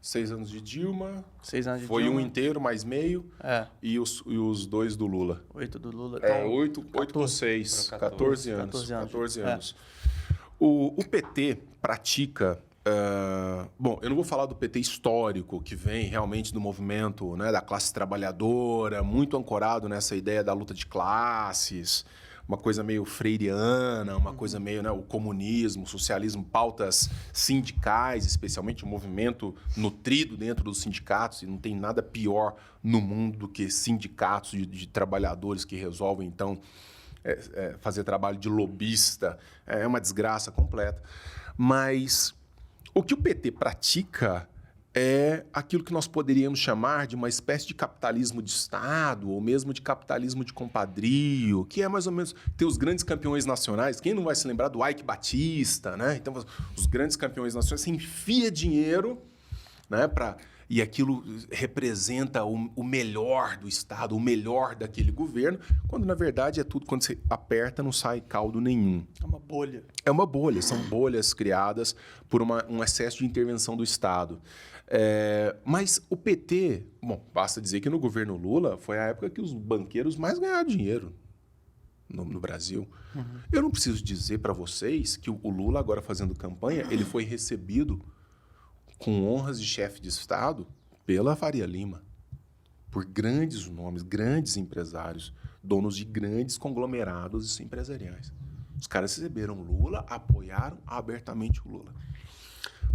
Speaker 3: 6 anos de Dilma.
Speaker 1: 6 anos de
Speaker 3: foi
Speaker 1: Dilma.
Speaker 3: Um inteiro, mais meio. E os 2 do Lula.
Speaker 1: 8 do Lula.
Speaker 3: 8 com 6. 14 anos. 14 anos. O PT pratica Bom, eu não vou falar do PT histórico, que vem realmente do movimento, né, da classe trabalhadora, muito ancorado nessa ideia da luta de classes, uma coisa meio freiriana, uma coisa meio, né, o comunismo, o socialismo, pautas sindicais, especialmente o movimento nutrido dentro dos sindicatos, e não tem nada pior no mundo do que sindicatos de trabalhadores que resolvem, então, fazer trabalho de lobista. É uma desgraça completa. Mas o que o PT pratica é aquilo que nós poderíamos chamar de uma espécie de capitalismo de Estado, ou mesmo de capitalismo de compadrio, que é mais ou menos ter os grandes campeões nacionais. Quem não vai se lembrar do Ike Batista, né? Então, os grandes campeões nacionais, você enfia dinheiro, né, e aquilo representa o melhor do Estado, o melhor daquele governo, quando, na verdade, é tudo, quando você aperta, não sai caldo nenhum.
Speaker 1: É uma bolha.
Speaker 3: É uma bolha, são bolhas criadas por um excesso de intervenção do Estado. Mas o PT, bom, basta dizer que no governo Lula foi a época que os banqueiros mais ganharam dinheiro no Brasil. Uhum. Eu não preciso dizer para vocês que o Lula, agora fazendo campanha, ele foi recebido com honras de chefe de Estado pela Faria Lima, por grandes nomes, grandes empresários, donos de grandes conglomerados empresariais. Os caras receberam Lula, apoiaram abertamente o Lula.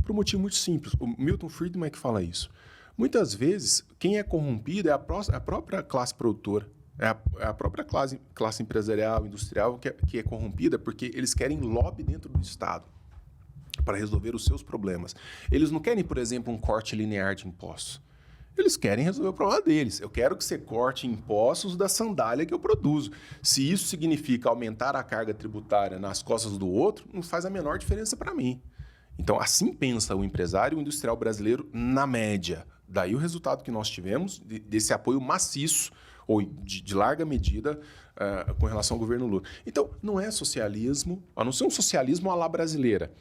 Speaker 3: Por um motivo muito simples. O Milton Friedman é que fala isso. Muitas vezes, quem é corrompido é a própria classe produtora, é a própria classe empresarial, industrial que é corrompida porque eles querem lobby dentro do Estado para resolver os seus problemas. Eles não querem, por exemplo, um corte linear de impostos. Eles querem resolver o problema deles. Eu quero que você corte impostos da sandália que eu produzo. Se isso significa aumentar a carga tributária nas costas do outro, não faz a menor diferença para mim. Então, assim pensa o empresário e o industrial brasileiro na média. Daí o resultado que nós tivemos desse apoio maciço, ou de larga medida, com relação ao governo Lula. Então, não é socialismo, a não ser um socialismo à la brasileira.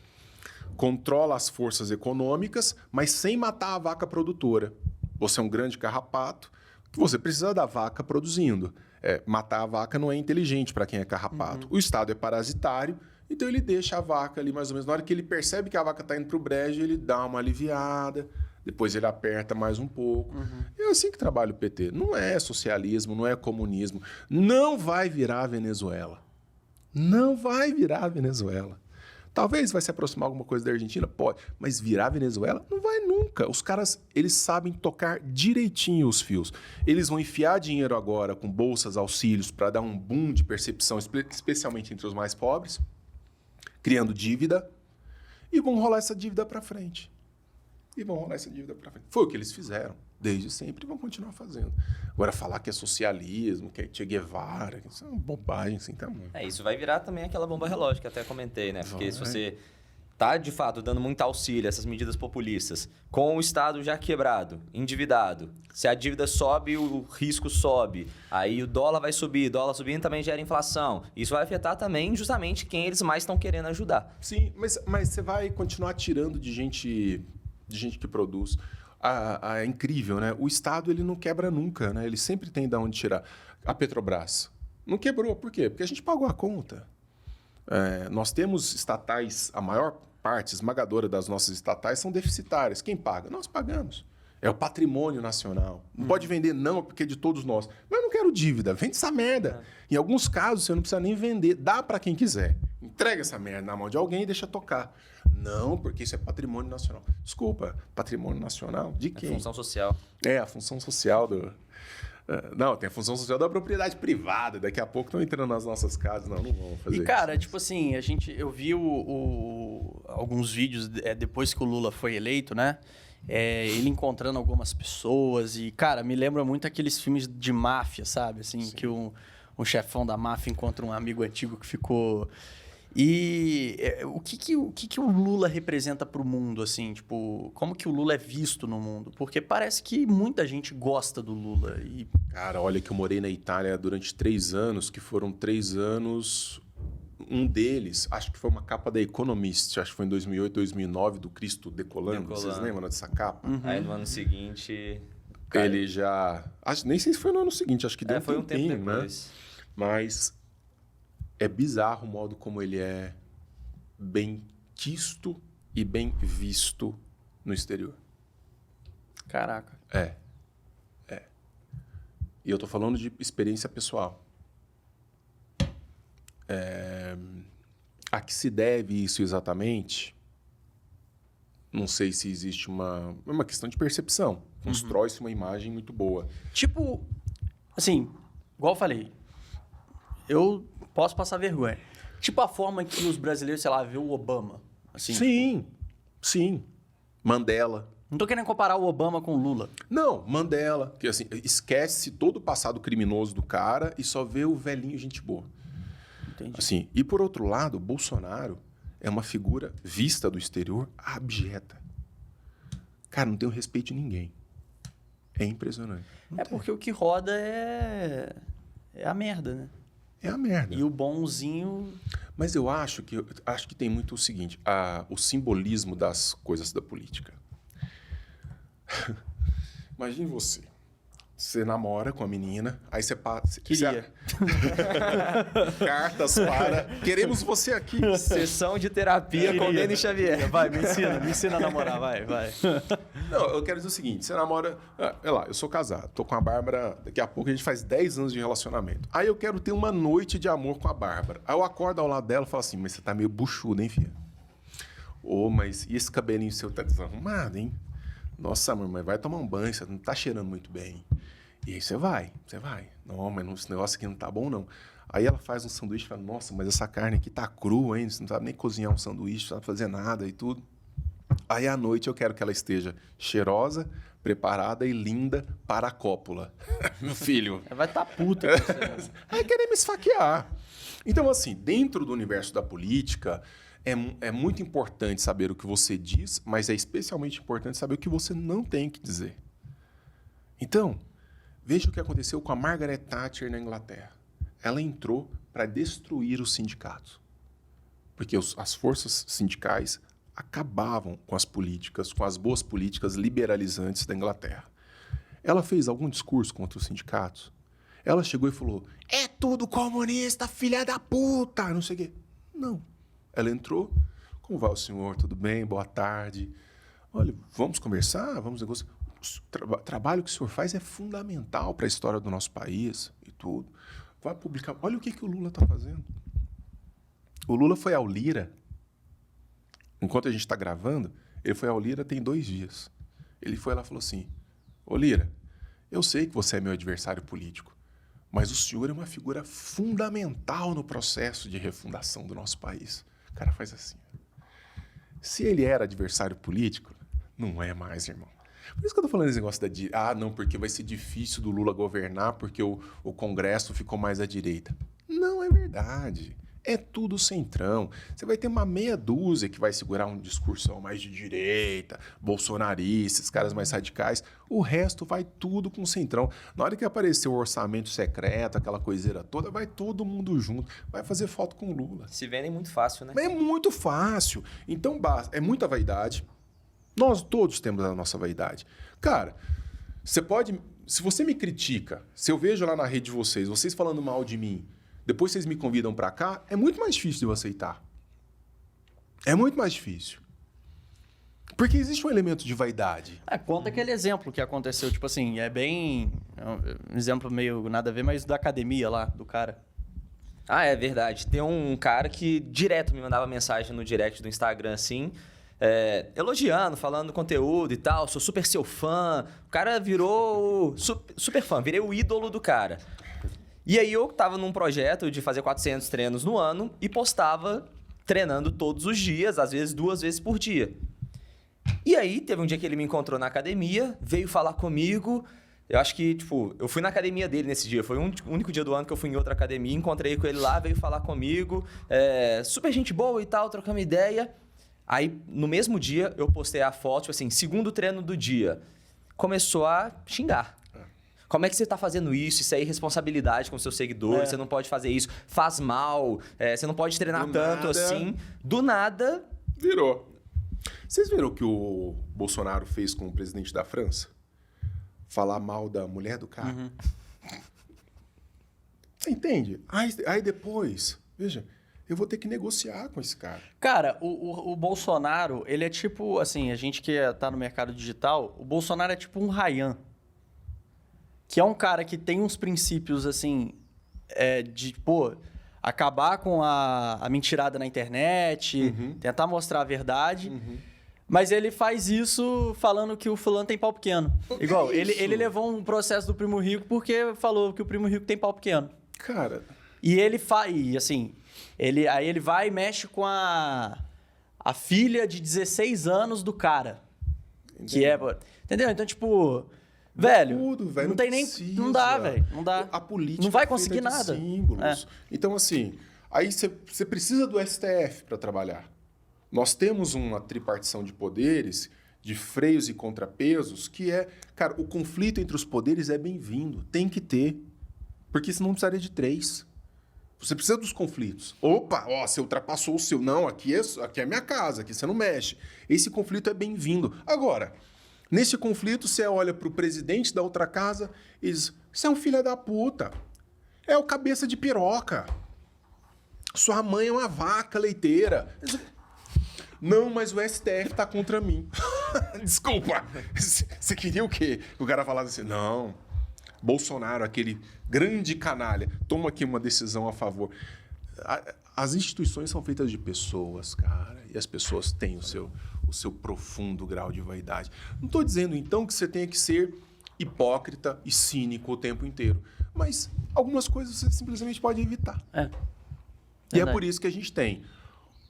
Speaker 3: Controla as forças econômicas, mas sem matar a vaca produtora. Você é um grande carrapato, você precisa da vaca produzindo. Matar a vaca não é inteligente para quem é carrapato. O Estado é parasitário, então ele deixa a vaca ali mais ou menos. Na hora que ele percebe que a vaca está indo para o brejo, ele dá uma aliviada, depois ele aperta mais um pouco. É assim que trabalha o PT. Não é socialismo, não é comunismo. Não vai virar a Venezuela. Não vai virar a Venezuela. Talvez vai se aproximar alguma coisa da Argentina? Pode. Mas virar a Venezuela? Não vai nunca. Os caras, eles sabem tocar direitinho os fios. Eles vão enfiar dinheiro agora com bolsas, auxílios, para dar um boom de percepção, especialmente entre os mais pobres, criando dívida, e vão rolar essa dívida para frente. Foi o que eles fizeram desde sempre e vão continuar fazendo. Agora, falar que é socialismo, que é Che Guevara, isso é uma bobagem sem tamanho.
Speaker 2: Isso vai virar também aquela bomba relógio que até comentei, né? Porque se você tá, de fato, dando muito auxílio a essas medidas populistas, com o Estado já quebrado, endividado, se a dívida sobe, o risco sobe, aí o dólar vai subir, dólar subindo também gera inflação. Isso vai afetar também justamente quem eles mais estão querendo ajudar.
Speaker 3: Sim, mas você vai continuar tirando de gente que produz. É incrível, né? O Estado ele não quebra nunca, né? Ele sempre tem de onde tirar. A Petrobras não quebrou. Por quê? Porque a gente pagou a conta. Nós temos estatais, a maior parte esmagadora das nossas estatais são deficitárias. Quem paga? Nós pagamos. É o patrimônio nacional. Não pode vender não, porque é de todos nós. Mas eu não quero dívida, vende essa merda. Em alguns casos, você não precisa nem vender, dá para quem quiser. Entrega essa merda na mão de alguém e deixa tocar. Não, porque isso é patrimônio nacional. Desculpa, patrimônio nacional? De quem?
Speaker 2: É função social.
Speaker 3: A função social do... Não, tem a função social da propriedade privada. Daqui a pouco estão entrando nas nossas casas. Não vamos fazer isso.
Speaker 1: E, cara, tipo assim, eu vi alguns vídeos depois que o Lula foi eleito, né? Ele encontrando algumas pessoas e, cara, me lembra muito aqueles filmes de máfia, sabe? Assim, sim, que um chefão da máfia encontra um amigo antigo que ficou... E o que o Lula representa pro mundo, assim? Tipo, como que o Lula é visto no mundo? Porque parece que muita gente gosta do Lula.
Speaker 3: Cara, olha que eu morei na Itália durante 3 anos, que foram 3 anos... Um deles, acho que foi uma capa da Economist, acho que foi em 2008, 2009, do Cristo Decolando. Vocês lembram dessa capa?
Speaker 2: Aí no ano seguinte...
Speaker 3: Ele já... nem sei se foi no ano seguinte, acho que deu
Speaker 2: foi um tempo depois.
Speaker 3: Né? Mas é bizarro o modo como ele é bem quisto e bem visto no exterior.
Speaker 1: Caraca.
Speaker 3: É. E eu tô falando de experiência pessoal. A que se deve isso exatamente? Não sei se existe uma questão de percepção. Constrói-se uma imagem muito boa.
Speaker 1: Tipo, assim, igual eu falei, eu posso passar vergonha. Tipo a forma que os brasileiros, sei lá, vê o Obama. Assim,
Speaker 3: Sim. Mandela.
Speaker 1: Não tô querendo comparar o Obama com o Lula.
Speaker 3: Não, Mandela. Que assim, esquece todo o passado criminoso do cara e só vê o velhinho gente boa.
Speaker 1: Entendi.
Speaker 3: Assim, e por outro lado, Bolsonaro é uma figura vista do exterior abjeta. Cara, não tem o respeito de ninguém. É impressionante.
Speaker 1: Porque o que roda é a merda, né?
Speaker 3: É a merda.
Speaker 1: E o bonzinho...
Speaker 3: Mas eu acho que tem muito o seguinte, o simbolismo das coisas da política. Imagine você. Você namora com a menina, aí você passa...
Speaker 1: Queria.
Speaker 3: Cartas para... Queremos você aqui.
Speaker 2: Sessão de terapia com Denis Xavier.
Speaker 1: Vai, me ensina a namorar, vai.
Speaker 3: Não, eu quero dizer o seguinte, você namora... Olha lá, eu sou casado, tô com a Bárbara, daqui a pouco a gente faz 10 anos de relacionamento. Aí eu quero ter uma noite de amor com a Bárbara. Aí eu acordo ao lado dela e falo assim, mas você tá meio buchudo, hein, filha? Mas e esse cabelinho seu tá desarrumado, hein? Nossa, amor, mas vai tomar um banho, você não tá cheirando muito bem. E aí você vai. Não, mas esse negócio aqui não tá bom, não. Aí ela faz um sanduíche e fala, nossa, mas essa carne aqui tá crua, hein? Você não sabe nem cozinhar um sanduíche, não sabe fazer nada e tudo. Aí à noite eu quero que ela esteja cheirosa, preparada e linda para a cópula. Meu filho.
Speaker 1: Vai estar puta.
Speaker 3: Aí querer me esfaquear. Então, assim, dentro do universo da política, é muito importante saber o que você diz, mas é especialmente importante saber o que você não tem que dizer. Então, veja o que aconteceu com a Margaret Thatcher na Inglaterra. Ela entrou para destruir os sindicatos. Porque as forças sindicais acabavam com as políticas, com as boas políticas liberalizantes da Inglaterra. Ela fez algum discurso contra os sindicatos? Ela chegou e falou, é tudo comunista, filha da puta, não sei o quê. Não. Ela entrou, como vai o senhor? Tudo bem? Boa tarde. Olha, vamos conversar? Vamos negociar? O trabalho que o senhor faz é fundamental para a história do nosso país e tudo. Vai publicar. Olha o que o Lula está fazendo. O Lula foi ao Lira. Enquanto a gente está gravando, ele foi ao Lira tem 2 dias. Ele foi lá e falou assim, ô Lira, eu sei que você é meu adversário político, mas o senhor é uma figura fundamental no processo de refundação do nosso país. O cara faz assim. Se ele era adversário político, não é mais, irmão. Por isso que eu tô falando esse negócio não, porque vai ser difícil do Lula governar porque o Congresso ficou mais à direita. Não é verdade. É tudo centrão. Você vai ter uma meia dúzia que vai segurar um discurso mais de direita, bolsonarista, esses caras mais radicais. O resto vai tudo com centrão. Na hora que aparecer o orçamento secreto, aquela coiseira toda, vai todo mundo junto. Vai fazer foto com o Lula.
Speaker 2: Se vendem muito fácil, né?
Speaker 3: É muito fácil. Então, é muita vaidade. Nós todos temos a nossa vaidade. Cara, você pode... Se você me critica, se eu vejo lá na rede de vocês falando mal de mim, depois vocês me convidam pra cá, é muito mais difícil de eu aceitar. É muito mais difícil. Porque existe um elemento de vaidade.
Speaker 1: Conta aquele exemplo que aconteceu, tipo assim, é um exemplo meio nada a ver, mas da academia lá, do cara.
Speaker 2: Ah, é verdade. Tem um cara que direto me mandava mensagem no direct do Instagram, assim, elogiando, falando do conteúdo e tal, sou super seu fã. O cara virou super fã, virei o ídolo do cara. E aí eu tava num projeto de fazer 400 treinos no ano e postava treinando todos os dias, às vezes 2 vezes por dia. E aí teve um dia que ele me encontrou na academia, veio falar comigo. Eu acho que, eu fui na academia dele nesse dia. Foi o único dia do ano que eu fui em outra academia, encontrei com ele lá, veio falar comigo. Super gente boa e tal, trocamos ideia. Aí, no mesmo dia, eu postei a foto, assim, segundo treino do dia. Começou a xingar. Como é que você está fazendo isso? Isso é irresponsabilidade com seus seguidores, você não pode fazer isso, faz mal, você não pode treinar tanto assim. Do nada...
Speaker 3: Virou. Vocês viram o que o Bolsonaro fez com o presidente da França? Falar mal da mulher do cara? Uhum. Você entende? Aí depois, veja, eu vou ter que negociar com esse cara.
Speaker 1: Cara, o Bolsonaro, ele é tipo, assim, a gente que tá no mercado digital, o Bolsonaro é tipo um Ryan. Que é um cara que tem uns princípios, assim, de, pô, acabar com a mentirada na internet, tentar mostrar a verdade. Mas ele faz isso falando que o fulano tem pau pequeno. Igual, ele levou um processo do Primo Rico porque falou que o Primo Rico tem pau pequeno.
Speaker 3: Cara...
Speaker 1: E ele faz, assim, aí ele vai e mexe com a filha de 16 anos do cara. Entendeu? Que é, entendeu? Então, tipo, velho,
Speaker 3: tudo, velho,
Speaker 1: não tem nem, não dá, velho, não dá.
Speaker 3: A política
Speaker 1: não vai
Speaker 3: é feita
Speaker 1: conseguir
Speaker 3: de
Speaker 1: nada.
Speaker 3: símbolos. Então, assim, aí você precisa do STF para trabalhar. Nós temos uma tripartição de poderes, de freios e contrapesos, que cara, o conflito entre os poderes é bem-vindo, tem que ter, porque senão não precisaria de 3. Você precisa dos conflitos. Opa, você ultrapassou o seu. Não, aqui é minha casa, aqui você não mexe. Esse conflito é bem-vindo. Agora, nesse conflito, você olha para o presidente da outra casa e diz, você é um filho da puta. É o cabeça de piroca. Sua mãe é uma vaca leiteira. Não, mas o STF tá contra mim. Desculpa. Você queria o quê? O cara falasse assim, não... Bolsonaro, aquele grande canalha, toma aqui uma decisão a favor. As instituições são feitas de pessoas, cara, e as pessoas têm o seu profundo grau de vaidade. Não estou dizendo, então, que você tenha que ser hipócrita e cínico o tempo inteiro, mas algumas coisas você simplesmente pode evitar. E é por isso que a gente tem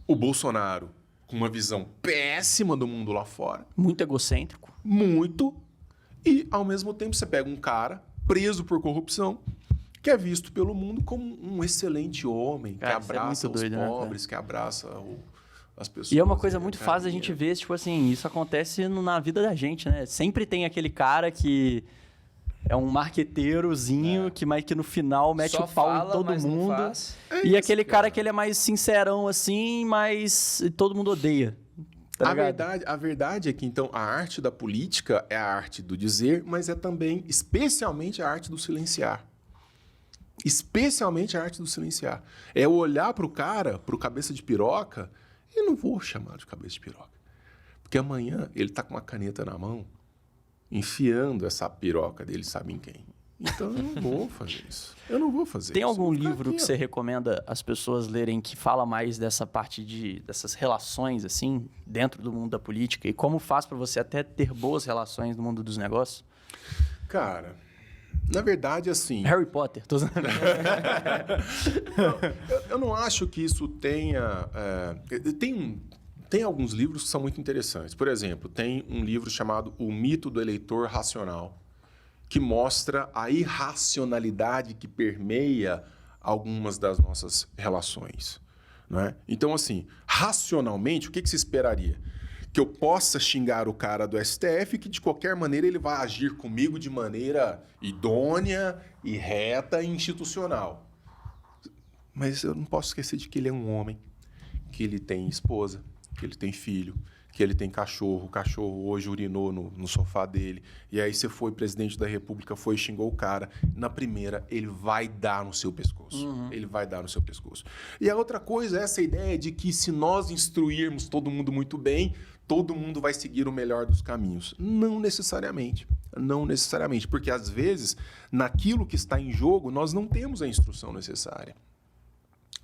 Speaker 3: o Bolsonaro com uma visão péssima do mundo lá fora.
Speaker 1: Muito egocêntrico.
Speaker 3: Muito. E, ao mesmo tempo, você pega um cara preso por corrupção, que é visto pelo mundo como um excelente homem, cara, que abraça os pobres, que abraça as pessoas.
Speaker 1: E é uma coisa muito fácil a gente ver, tipo assim, isso acontece na vida da gente, né? Sempre tem aquele cara que é um marqueteirozinho que no final mete o pau em todo mundo. E aquele cara que ele é mais sincerão assim, mas todo mundo odeia. Tá
Speaker 3: a verdade é que, então, a arte da política é a arte do dizer, mas é também, especialmente, a arte do silenciar. Especialmente a arte do silenciar. É olhar para o cara, para o cabeça de piroca, e não vou chamar de cabeça de piroca. Porque amanhã ele está com uma caneta na mão, enfiando essa piroca dele, sabe em quem? Então, eu não vou fazer isso. Eu não vou fazer isso.
Speaker 1: Tem algum livro que você recomenda as pessoas lerem que fala mais dessa parte dessas relações, assim, dentro do mundo da política? E como faz para você até ter boas relações no mundo dos negócios?
Speaker 3: Cara, na verdade, assim...
Speaker 1: Harry Potter. Tô...
Speaker 3: eu não acho que isso tenha... Tem alguns livros que são muito interessantes. Por exemplo, tem um livro chamado O Mito do Eleitor Racional, que mostra a irracionalidade que permeia algumas das nossas relações. Não é? Então, assim, racionalmente, o que se esperaria? Que eu possa xingar o cara do STF e que, de qualquer maneira, ele vai agir comigo de maneira idônea e reta e institucional. Mas eu não posso esquecer de que ele é um homem, que ele tem esposa, que ele tem filho, que ele tem cachorro, o cachorro hoje urinou no sofá dele, e aí você foi presidente da República, foi e xingou o cara, na primeira ele vai dar no seu pescoço. Ele vai dar no seu pescoço. E a outra coisa é essa ideia de que se nós instruirmos todo mundo muito bem, todo mundo vai seguir o melhor dos caminhos. Não necessariamente. Não necessariamente, porque às vezes, naquilo que está em jogo, nós não temos a instrução necessária.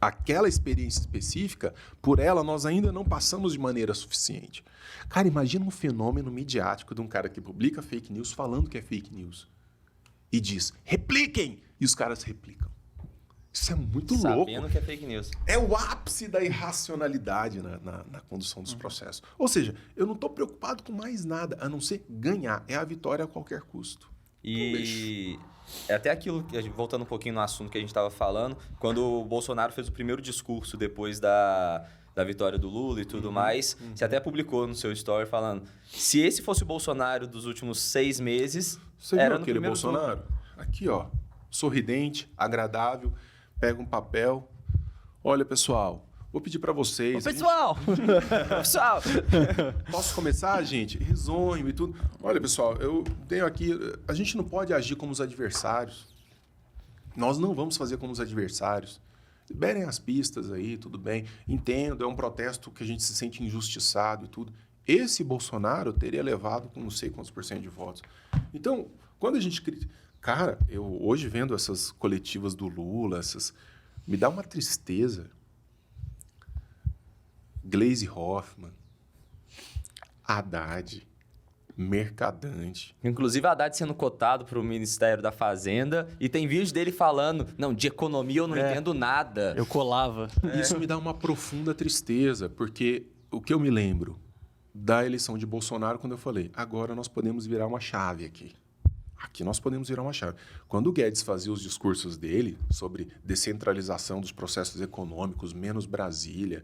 Speaker 3: Aquela experiência específica, por ela, nós ainda não passamos de maneira suficiente. Cara, imagina um fenômeno midiático de um cara que publica fake news falando que é fake news. E diz, repliquem! E os caras replicam. Isso é muito louco.
Speaker 2: Sabendo que é fake news.
Speaker 3: É o ápice da irracionalidade na condução dos processos. Ou seja, eu não estou preocupado com mais nada, a não ser ganhar. É a vitória a qualquer custo.
Speaker 2: E... é até aquilo, voltando um pouquinho no assunto que a gente estava falando, quando o Bolsonaro fez o primeiro discurso depois da vitória do Lula e tudo mais, você até publicou no seu story falando, se esse fosse o Bolsonaro dos últimos 6 meses,
Speaker 3: você
Speaker 2: era
Speaker 3: viu aquele Bolsonaro? Aqui, ó, sorridente, agradável, pega um papel, olha, pessoal, vou pedir para vocês...
Speaker 1: Ô, pessoal! Pessoal!
Speaker 3: Posso começar, gente? Risonho e tudo. Olha, pessoal, eu tenho aqui... A gente não pode agir como os adversários. Nós não vamos fazer como os adversários. liberem as pistas aí, tudo bem. Entendo, é um protesto que a gente se sente injustiçado e tudo. Esse Bolsonaro teria levado com não sei quantos % de votos. Então, quando a gente... Cara, eu hoje vendo essas coletivas do Lula, me dá uma tristeza. Gleisi Hoffmann, Haddad, Mercadante.
Speaker 2: Inclusive, a Haddad sendo cotado para o Ministério da Fazenda e tem vídeo dele falando, não, de economia eu não entendo nada.
Speaker 1: Eu colava.
Speaker 3: Isso me dá uma profunda tristeza, porque o que eu me lembro da eleição de Bolsonaro, quando eu falei, agora nós podemos virar uma chave aqui. Aqui nós podemos virar uma chave. Quando o Guedes fazia os discursos dele sobre descentralização dos processos econômicos, menos Brasília,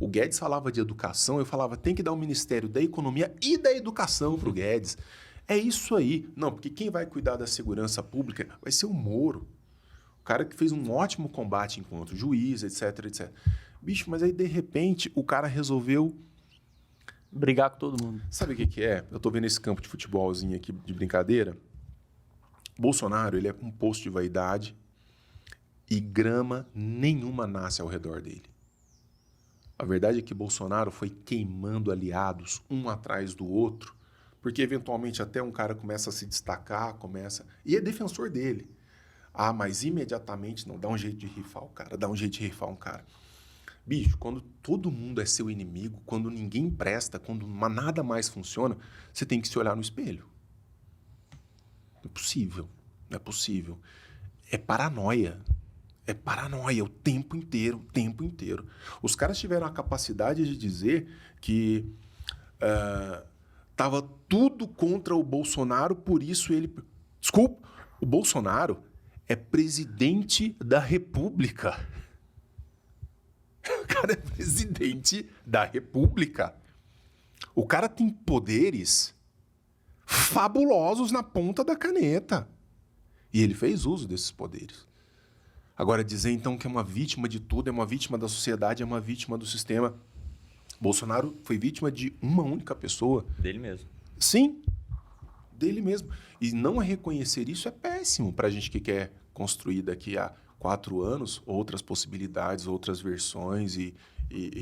Speaker 3: o Guedes falava de educação, eu falava, tem que dar o Ministério da Economia e da Educação para o Guedes. É isso aí. Não, porque quem vai cuidar da segurança pública vai ser o Moro. O cara que fez um ótimo combate enquanto juiz, etc, etc. Bicho, mas aí, de repente, o cara resolveu...
Speaker 1: brigar com todo mundo.
Speaker 3: Sabe o que é? Eu tô vendo esse campo de futebolzinho aqui de brincadeira. Bolsonaro, ele é um poço de vaidade e grama nenhuma nasce ao redor dele. A verdade é que Bolsonaro foi queimando aliados um atrás do outro, porque eventualmente até um cara começa a se destacar, e é defensor dele. Ah, mas imediatamente não, dá um jeito de rifar o cara, dá um jeito de rifar um cara. Bicho, quando todo mundo é seu inimigo, quando ninguém presta, quando nada mais funciona, você tem que se olhar no espelho. Não é possível, não é possível. É paranoia. É paranoia o tempo inteiro, o tempo inteiro. Os caras tiveram a capacidade de dizer que estava tudo contra o Bolsonaro, por isso ele... Desculpa, o Bolsonaro é presidente da República. O cara é presidente da República. O cara tem poderes fabulosos na ponta da caneta. E ele fez uso desses poderes. Agora, dizer então que é uma vítima de tudo, é uma vítima da sociedade, é uma vítima do sistema. Bolsonaro foi vítima de uma única pessoa.
Speaker 2: Dele mesmo.
Speaker 3: Sim, dele mesmo. E não reconhecer isso é péssimo para a gente que quer construir daqui a 4 anos outras possibilidades, outras versões e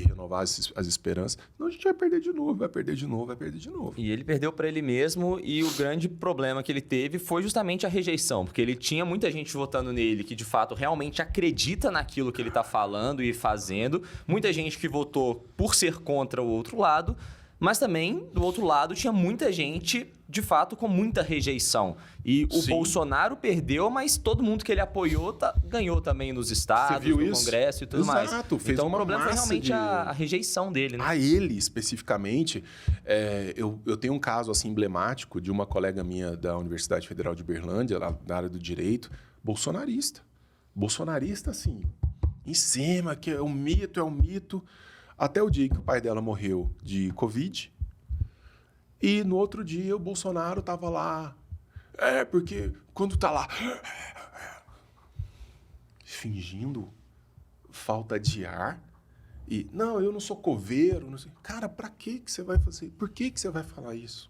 Speaker 3: renovar as esperanças. Senão a gente vai perder de novo, vai perder de novo, vai perder de novo.
Speaker 2: E ele perdeu para ele mesmo e o grande problema que ele teve foi justamente a rejeição, porque ele tinha muita gente votando nele que de fato realmente acredita naquilo que ele está falando e fazendo, muita gente que votou por ser contra o outro lado, mas também, do outro lado, tinha muita gente, de fato, com muita rejeição. E o Bolsonaro perdeu, mas todo mundo que ele apoiou ganhou também nos estados, no Congresso e tudo mais.
Speaker 3: Fez
Speaker 2: então,
Speaker 3: uma
Speaker 2: o problema foi realmente
Speaker 3: de...
Speaker 2: a rejeição dele, né?
Speaker 3: A ele, especificamente, eu tenho um caso assim, emblemático de uma colega minha da Universidade Federal de Uberlândia, lá da área do direito, bolsonarista. Bolsonarista, assim, em cima, que é um mito... Até o dia que o pai dela morreu de Covid. E no outro dia o Bolsonaro estava lá. Porque quando tá lá... fingindo falta de ar. E, não, eu não sou coveiro. Não sei. Cara, pra que você vai fazer? Por que você vai falar isso?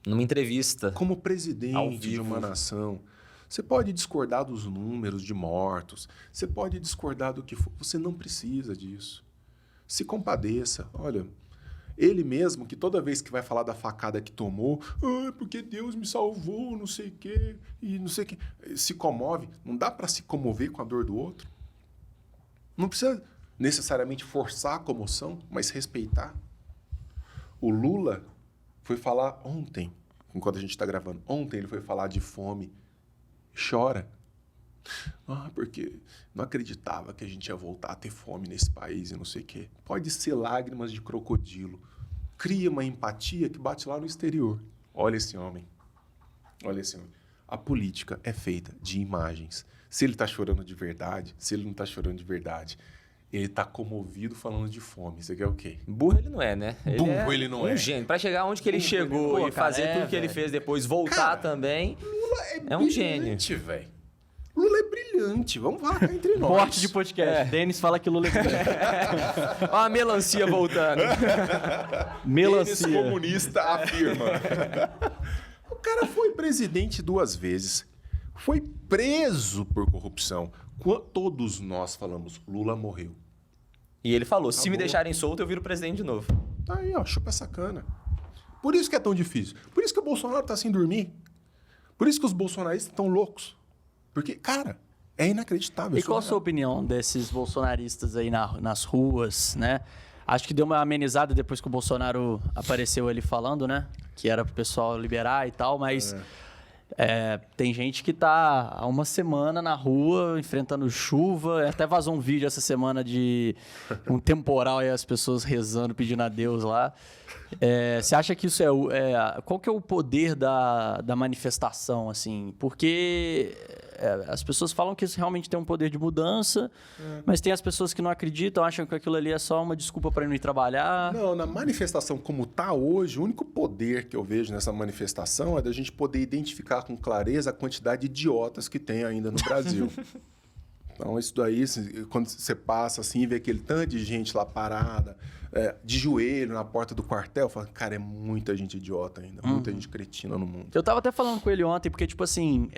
Speaker 2: Numa entrevista.
Speaker 3: Como presidente de uma nação. Você pode discordar dos números de mortos. Você pode discordar do que for. Você não precisa disso. Se compadeça. Olha, ele mesmo, que toda vez que vai falar da facada que tomou, porque Deus me salvou, não sei o quê, e não sei o quê, se comove. Não dá para se comover com a dor do outro. Não precisa necessariamente forçar a comoção, mas respeitar. O Lula foi falar ontem, enquanto a gente está gravando, ontem ele foi falar de fome. Chora. Porque não acreditava que a gente ia voltar a ter fome nesse país e não sei o quê. Pode ser lágrimas de crocodilo. Cria uma empatia que bate lá no exterior. Olha esse homem. Olha esse homem. A política é feita de imagens. Se ele está chorando de verdade, se ele não está chorando de verdade, ele está comovido falando de fome. Você quer o quê?
Speaker 2: Burro ele não é, né?
Speaker 3: Ele não é.
Speaker 2: Um gênio. Para chegar onde que ele chegou e fazer tudo que ele fez depois, voltar também,
Speaker 3: Lula
Speaker 2: é um gênio.
Speaker 3: Velho. Lula é brilhante, vamos lá cá entre nós.
Speaker 1: Corte de podcast. Denis fala que Lula é brilhante.
Speaker 2: Olha a melancia voltando.
Speaker 3: Melancia. Denis comunista afirma. O cara foi presidente 2 vezes. Foi preso por corrupção. Todos nós falamos, Lula morreu.
Speaker 2: E ele falou, se me
Speaker 3: Acabou.
Speaker 2: deixarem solto, eu viro presidente de novo.
Speaker 3: Tá aí, ó, chupa essa cana. Por isso que é tão difícil. Por isso que o Bolsonaro tá sem dormir. Por isso que os bolsonaristas estão loucos. Porque, cara, é inacreditável.
Speaker 1: E qual a sua opinião desses bolsonaristas aí nas ruas, né? Acho que deu uma amenizada depois que o Bolsonaro apareceu ali falando, né? Que era pro pessoal liberar e tal, mas tem gente que tá há uma semana na rua, enfrentando chuva. Até vazou um vídeo essa semana de um temporal e as pessoas rezando, pedindo a Deus lá. Você acha que isso qual que é o poder da manifestação, assim? Porque as pessoas falam que isso realmente tem um poder de mudança, mas tem as pessoas que não acreditam, acham que aquilo ali é só uma desculpa para não ir trabalhar.
Speaker 3: Não, na manifestação como tá hoje, o único poder que eu vejo nessa manifestação é da gente poder identificar com clareza a quantidade de idiotas que tem ainda no Brasil. Então, isso daí, quando você passa assim e vê aquele tanto de gente lá parada, de joelho na porta do quartel, fala, cara, é muita gente idiota ainda, muita gente cretina no mundo.
Speaker 1: Eu tava até falando com ele ontem, porque, tipo assim,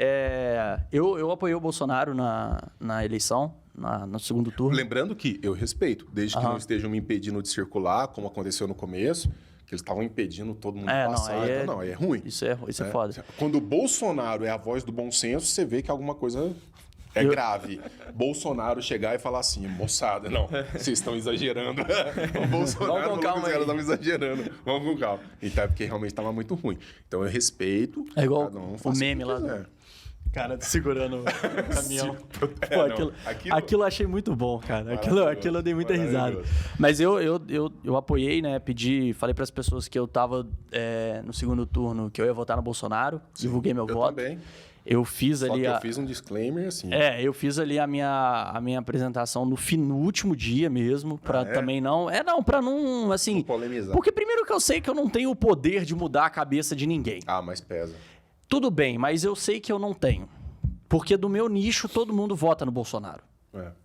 Speaker 1: eu apoiei o Bolsonaro na eleição, no segundo turno.
Speaker 3: Lembrando que eu respeito, desde que não estejam me impedindo de circular, como aconteceu no começo, que eles estavam impedindo todo mundo de passar. Aí é ruim.
Speaker 1: Isso é foda.
Speaker 3: Quando o Bolsonaro é a voz do bom senso, você vê que alguma coisa é grave. Bolsonaro chegar e falar assim, moçada, não, vocês estão exagerando. O Bolsonaro
Speaker 2: Vamos com calma,
Speaker 3: os caras estavam exagerando. Vamos com calma. Então é porque realmente estava muito ruim. Então eu respeito.
Speaker 1: É igual
Speaker 3: cada um
Speaker 1: o meme lá do cara segurando o caminhão. Pô, aquilo eu achei muito bom, cara. Aquilo eu dei muita risada. Mas eu apoiei, né? Falei para as pessoas que eu tava no segundo turno que eu ia votar no Bolsonaro. Divulguei meu voto.
Speaker 3: Também.
Speaker 1: Eu fiz ali.
Speaker 3: Eu fiz um disclaimer assim.
Speaker 1: Eu fiz ali a minha apresentação no último dia mesmo, pra também não. Pra não, assim.
Speaker 3: Não polemizar.
Speaker 1: Porque primeiro que eu sei que eu não tenho o poder de mudar a cabeça de ninguém.
Speaker 3: Mas pesa.
Speaker 1: Tudo bem, mas eu sei que eu não tenho. Porque do meu nicho, todo mundo vota no Bolsonaro.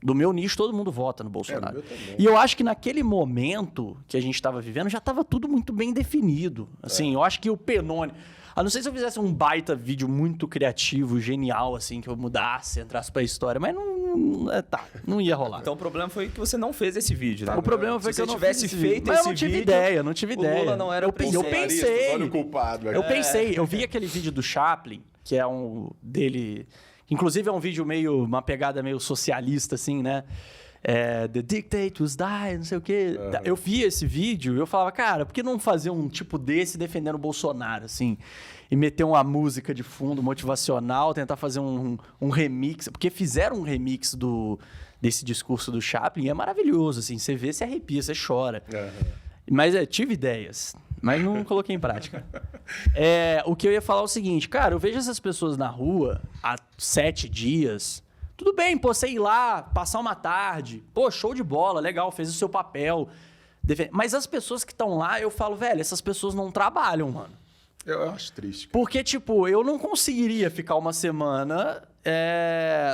Speaker 1: Do meu nicho, todo mundo vota no Bolsonaro.
Speaker 3: No meu também.
Speaker 1: E eu acho que naquele momento que a gente estava vivendo, já estava tudo muito bem definido. Assim, eu acho que o Pennoni... A não ser se eu fizesse um baita vídeo muito criativo, genial, assim, que eu mudasse, entrasse pra história, mas não ia rolar.
Speaker 2: Então o problema foi que você não fez esse vídeo, né?
Speaker 1: O problema foi que eu não
Speaker 2: tivesse
Speaker 1: fiz
Speaker 2: feito
Speaker 1: mas
Speaker 2: esse
Speaker 1: eu não tive
Speaker 2: vídeo,
Speaker 1: ideia, não tive ideia.
Speaker 2: Lula não era
Speaker 1: eu pensei.
Speaker 3: Olha o culpado.
Speaker 1: Eu pensei, eu vi aquele vídeo do Chaplin, que é dele... Inclusive é um vídeo uma pegada meio socialista, assim, né? The dictators die, não sei o quê. Eu vi esse vídeo e eu falava, cara, por que não fazer um tipo desse defendendo o Bolsonaro, assim? E meter uma música de fundo motivacional, tentar fazer um remix. Porque fizeram um remix desse discurso do Chaplin e é maravilhoso, assim. Você vê, você arrepia, você chora. Mas tive ideias, mas não coloquei em prática. O que eu ia falar é o seguinte, cara, eu vejo essas pessoas na rua há 7 dias... Tudo bem, pô, você ir lá, passar uma tarde. Pô, show de bola, legal, fez o seu papel. Mas as pessoas que estão lá, eu falo, velho, essas pessoas não trabalham, mano.
Speaker 3: Eu acho triste. Cara.
Speaker 1: Porque, tipo, eu não conseguiria ficar uma semana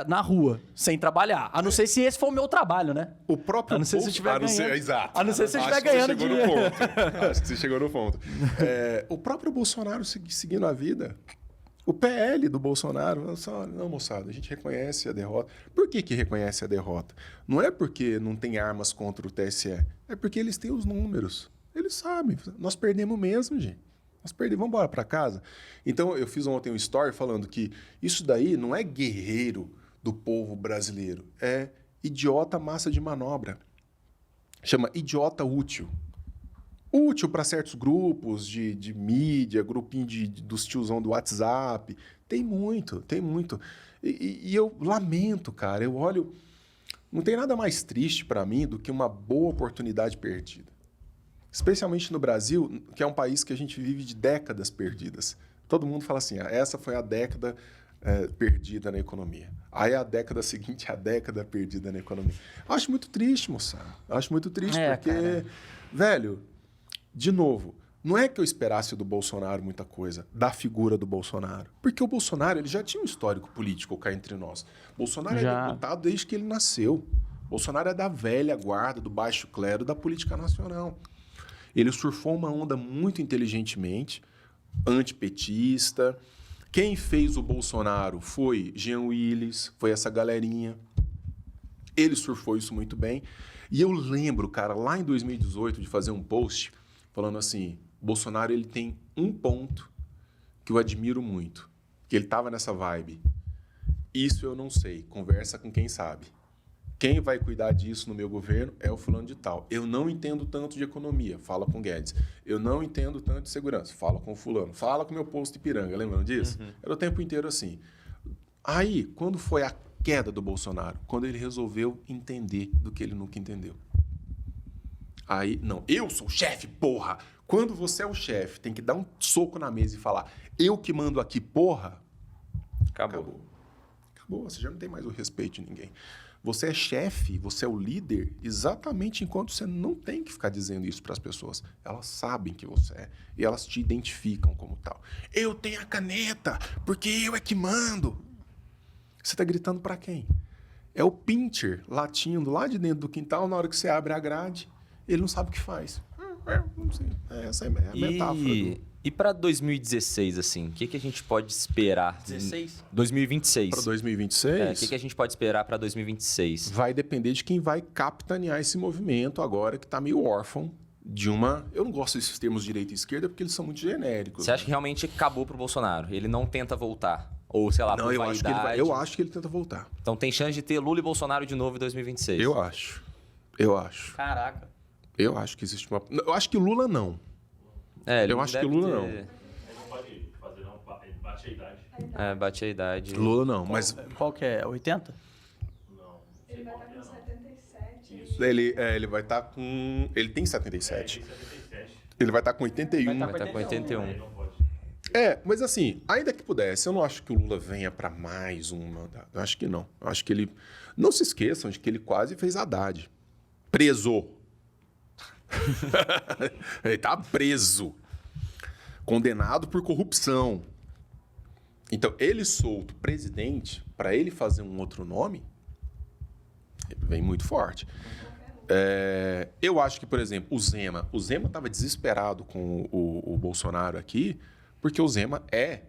Speaker 1: na rua, sem trabalhar. A não ser se esse for o meu trabalho, né?
Speaker 3: O próprio
Speaker 1: A não ser se eu estiver ganhando.
Speaker 3: Exato.
Speaker 1: A não ser se eu estiver ganhando dinheiro.
Speaker 3: Acho que você chegou no ponto. O próprio Bolsonaro seguindo a vida... O PL do Bolsonaro, não, moçada, a gente reconhece a derrota. Por que reconhece a derrota? Não é porque não tem armas contra o TSE, é porque eles têm os números. Eles sabem, nós perdemos mesmo, gente. Nós perdemos, vamos embora para casa. Então, eu fiz ontem um story falando que isso daí não é guerreiro do povo brasileiro, é idiota massa de manobra. Chama idiota útil. Útil para certos grupos de mídia, grupinho dos tiozão do WhatsApp. Tem muito. E eu lamento, cara. Eu olho... Não tem nada mais triste para mim do que uma boa oportunidade perdida. Especialmente no Brasil, que é um país que a gente vive de décadas perdidas. Todo mundo fala assim, essa foi a década perdida na economia. Aí a década seguinte, a década perdida na economia. Acho muito triste, moçada. Acho muito triste, porque... Cara. Velho... De novo, não é que eu esperasse do Bolsonaro muita coisa, da figura do Bolsonaro. Porque o Bolsonaro ele já tinha um histórico político cá entre nós. Bolsonaro é deputado desde que ele nasceu. Bolsonaro é da velha guarda, do baixo clero, da política nacional. Ele surfou uma onda muito inteligentemente, antipetista. Quem fez o Bolsonaro foi Jean Willis, foi essa galerinha. Ele surfou isso muito bem. E eu lembro, cara, lá em 2018, de fazer um post falando assim, Bolsonaro ele tem um ponto que eu admiro muito, que ele estava nessa vibe. Isso eu não sei, conversa com quem sabe. Quem vai cuidar disso no meu governo é o fulano de tal. Eu não entendo tanto de economia, fala com o Guedes. Eu não entendo tanto de segurança, fala com o fulano. Fala com o meu posto de Ipiranga, lembram disso? Era o tempo inteiro assim. Aí, quando foi a queda do Bolsonaro? Quando ele resolveu entender do que ele nunca entendeu. Aí, não, eu sou o chefe, porra! Quando você é o chefe, tem que dar um soco na mesa e falar, eu que mando aqui, porra, acabou. Você já não tem mais o respeito de ninguém. Você é chefe, você é o líder, exatamente enquanto você não tem que ficar dizendo isso para as pessoas. Elas sabem que você é e elas te identificam como tal. Eu tenho a caneta, porque eu é que mando. Você está gritando para quem? É o pincher latindo lá de dentro do quintal, na hora que você abre a grade, ele não sabe o que faz. Não sei. Essa é a metáfora.
Speaker 2: E para 2016, assim, o que a gente pode esperar?
Speaker 1: 16?
Speaker 2: 2026.
Speaker 3: Para 2026?
Speaker 2: O que a gente pode esperar para 2026?
Speaker 3: Vai depender de quem vai capitanear esse movimento agora que está meio órfão de uma... Eu não gosto desses termos direita e esquerda porque eles são muito genéricos.
Speaker 2: Você acha que realmente acabou pro Bolsonaro? Ele não tenta voltar? Ou, sei lá,
Speaker 3: não,
Speaker 2: por
Speaker 3: eu
Speaker 2: vaidade?
Speaker 3: acho que ele tenta voltar.
Speaker 2: Então tem chance de ter Lula e Bolsonaro de novo em 2026?
Speaker 3: Eu acho.
Speaker 1: Caraca.
Speaker 3: Eu acho que existe uma... Eu acho que o Lula não.
Speaker 2: Ele
Speaker 3: eu acho que o Lula não.
Speaker 4: Ele não pode fazer, não. Ele bate a idade.
Speaker 2: Bate a idade.
Speaker 3: Lula não, mas...
Speaker 1: Qual que é? 80?
Speaker 4: Não.
Speaker 5: Ele vai estar com 77.
Speaker 3: Ele vai estar com... Ele tem 77.
Speaker 4: Tem 77.
Speaker 3: Ele vai estar com 81.
Speaker 2: Vai estar com 81.
Speaker 4: Ele não pode.
Speaker 3: Mas assim, ainda que pudesse, eu não acho que o Lula venha para mais um mandato. Eu acho que não. Eu acho que ele... Não se esqueçam de que ele quase fez Haddad. Preso. Ele tá preso. Condenado por corrupção. Então, ele solto presidente, para ele fazer um outro nome, vem muito forte. Eu acho que, por exemplo, o Zema estava desesperado com o Bolsonaro aqui, porque o Zema é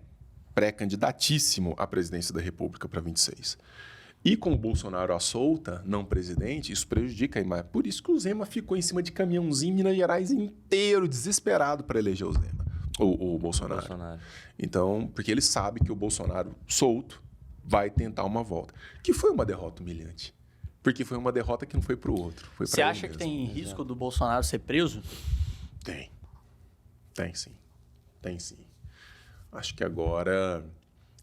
Speaker 3: pré-candidatíssimo à presidência da República para 26. E com o Bolsonaro à solta, não presidente, isso prejudica a imagem. Por isso que o Zema ficou em cima de caminhãozinho em Minas Gerais inteiro, desesperado para eleger o Zema, o Bolsonaro. Então, porque ele sabe que o Bolsonaro solto vai tentar uma volta. Que foi uma derrota humilhante. Porque foi uma derrota que não foi para o outro. Foi
Speaker 1: Você acha que tem risco do Bolsonaro ser preso?
Speaker 3: Tem. Tem sim. Acho que agora...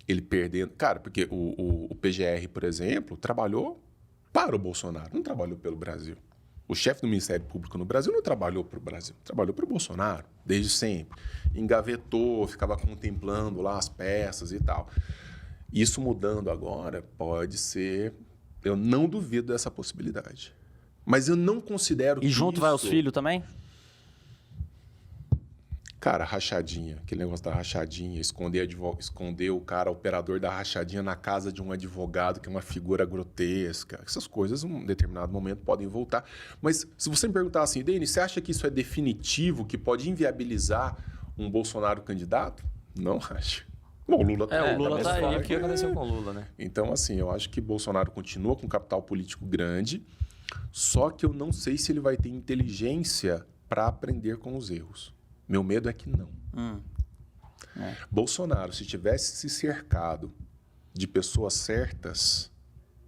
Speaker 3: Ele perdendo... Cara, porque o PGR, por exemplo, trabalhou para o Bolsonaro, não trabalhou pelo Brasil. O chefe do Ministério Público no Brasil não trabalhou para o Brasil, trabalhou para o Bolsonaro, desde sempre. Engavetou, ficava contemplando lá as peças e tal. Isso mudando agora pode ser... Eu não duvido dessa possibilidade. Mas eu não considero que
Speaker 1: E junto vai os filhos também?
Speaker 3: Cara, rachadinha, aquele negócio da rachadinha, esconder o cara, operador da rachadinha na casa de um advogado, que é uma figura grotesca. Essas coisas, em um determinado momento, podem voltar. Mas se você me perguntar assim, Denis, você acha que isso é definitivo, que pode inviabilizar um Bolsonaro candidato? Não acho. Bom, o Lula
Speaker 1: o Lula tá aí.
Speaker 2: O que aconteceu com o Lula, né?
Speaker 3: Então, assim, eu acho que Bolsonaro continua com um capital político grande, só que eu não sei se ele vai ter inteligência para aprender com os erros. Meu medo é que não. Bolsonaro, se tivesse se cercado de pessoas certas,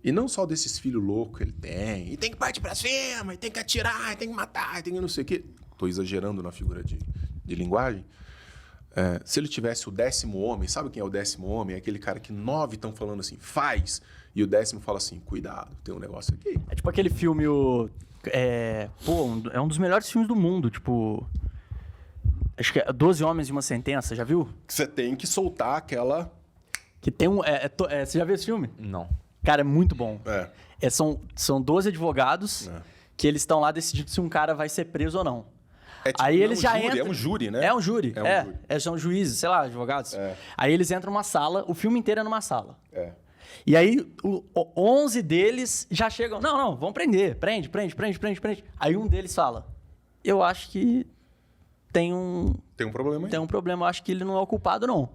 Speaker 3: e não só desses filhos loucos que ele tem, e tem que partir pra cima, e tem que atirar, e tem que matar, e tem que não sei o quê. Estou exagerando na figura de linguagem. Se ele tivesse o 10º homem, sabe quem é o 10º homem? É aquele cara que 9 estão falando assim, faz, e o 10º fala assim, cuidado, tem um negócio aqui.
Speaker 1: É tipo aquele filme, é um dos melhores filmes do mundo, tipo... Acho que é 12 Homens e uma Sentença, já viu?
Speaker 3: Você tem que soltar aquela...
Speaker 1: Que tem um... você já viu esse filme?
Speaker 2: Não.
Speaker 1: Cara, é muito bom.
Speaker 3: São
Speaker 1: 12 advogados que eles estão lá decidindo se um cara vai ser preso ou não.
Speaker 3: Tipo,
Speaker 1: Aí eles já entram...
Speaker 3: É um júri, né?
Speaker 1: É um júri.
Speaker 3: júri.
Speaker 1: São juízes, sei lá, advogados. Aí eles entram numa sala, o filme inteiro é numa sala. E aí, 11 deles já chegam... Não, vamos prender. Prende. Aí um deles fala... Eu acho que... Tem um
Speaker 3: problema aí.
Speaker 1: Tem um problema, eu acho que ele não é o culpado, não.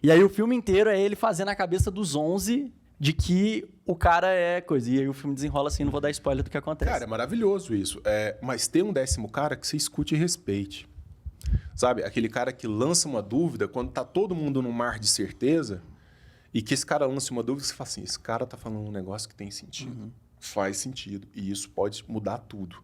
Speaker 1: E aí o filme inteiro é ele fazendo a cabeça dos 11 de que o cara é coisa. E aí o filme desenrola assim, não vou dar spoiler do que acontece.
Speaker 3: Cara, é maravilhoso isso. Mas tem um 10º cara que você escute e respeite. Sabe? Aquele cara que lança uma dúvida quando tá todo mundo num mar de certeza e que esse cara lança uma dúvida e você fala assim, esse cara tá falando um negócio que tem sentido. Faz sentido. E isso pode mudar tudo.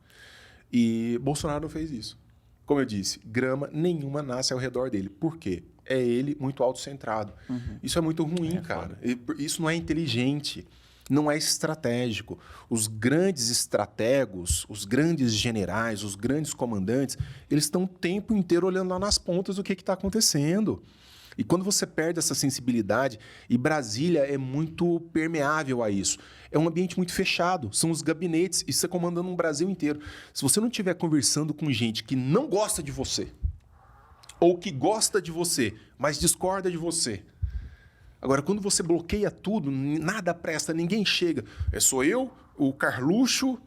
Speaker 3: E Bolsonaro não fez isso. Como eu disse, grama nenhuma nasce ao redor dele. Por quê? É ele muito autocentrado. Isso é muito ruim, cara. Isso não é inteligente, não é estratégico. Os grandes estrategos, os grandes generais, os grandes comandantes, eles estão o tempo inteiro olhando lá nas pontas o que está acontecendo. E quando você perde essa sensibilidade, e Brasília é muito permeável a isso, é um ambiente muito fechado, são os gabinetes, e você comandando um Brasil inteiro. Se você não estiver conversando com gente que não gosta de você, ou que gosta de você, mas discorda de você. Agora, quando você bloqueia tudo, nada presta, ninguém chega. Sou eu, o Carluxo.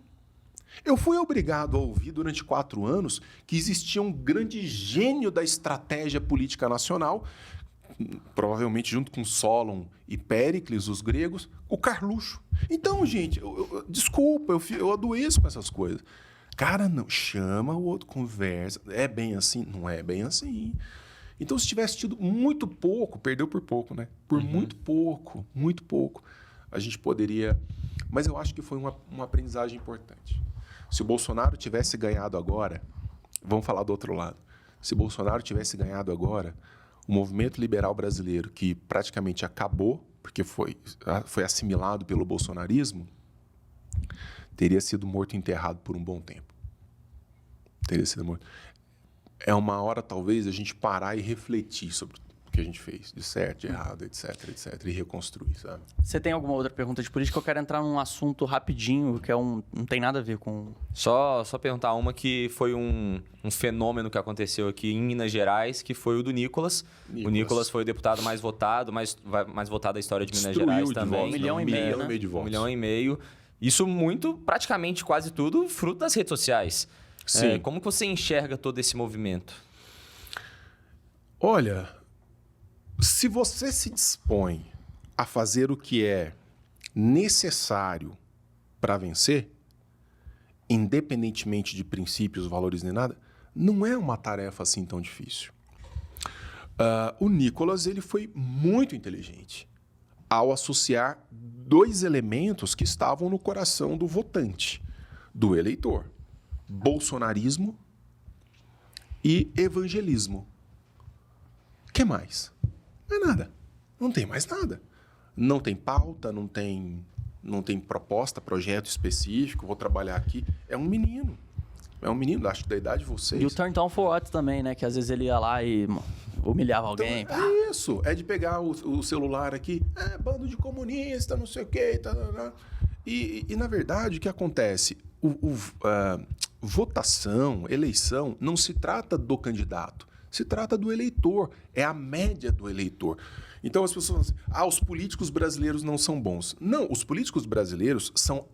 Speaker 3: Eu fui obrigado a ouvir durante 4 anos que existia um grande gênio da estratégia política nacional, provavelmente junto com Solon e Péricles, os gregos, o Carluxo. Então, gente, desculpa, eu adoeço com essas coisas. Cara, não, chama o outro, conversa. É bem assim? Não é bem assim. Então, se tivesse tido muito pouco, perdeu por pouco, né? Por muito pouco, a gente poderia... Mas eu acho que foi uma aprendizagem importante. Se o Bolsonaro tivesse ganhado agora, vamos falar do outro lado. Se o Bolsonaro tivesse ganhado agora, o movimento liberal brasileiro, que praticamente acabou, porque foi assimilado pelo bolsonarismo, teria sido morto e enterrado por um bom tempo. Teria sido morto. É uma hora, talvez, a gente parar e refletir sobre o que a gente fez, de certo, de errado, etc, e reconstruir, sabe?
Speaker 1: Você tem alguma outra pergunta de política? Eu quero entrar num assunto rapidinho, que não tem nada a ver com...
Speaker 2: Só perguntar uma que foi um fenômeno que aconteceu aqui em Minas Gerais, que foi o do Nicolas. O Nicolas foi o deputado mais votado, mais votado da história de Minas Gerais também.
Speaker 1: 1,5 milhão, né?
Speaker 2: 1,5 milhão. Isso muito, praticamente quase tudo, fruto das redes sociais.
Speaker 3: Sim.
Speaker 2: Como que você enxerga todo esse movimento?
Speaker 3: Olha, se você se dispõe a fazer o que é necessário para vencer, independentemente de princípios, valores nem nada, não é uma tarefa assim tão difícil. O Nicolas ele foi muito inteligente ao associar 2 elementos que estavam no coração do votante, do eleitor: bolsonarismo e evangelismo. O que mais? Não é nada. Não tem mais nada. Não tem pauta, não tem proposta, projeto específico, vou trabalhar aqui. É um menino, acho que da idade de vocês.
Speaker 1: E o Turn Down for What também, né? Que às vezes ele ia lá e humilhava alguém.
Speaker 3: Então, é isso. É de pegar o celular aqui, bando de comunista, não sei o quê. E na verdade, o que acontece? Votação, eleição, não se trata do candidato. Se trata do eleitor. É a média do eleitor. Então as pessoas falam assim, os políticos brasileiros não são bons. Não, os políticos brasileiros são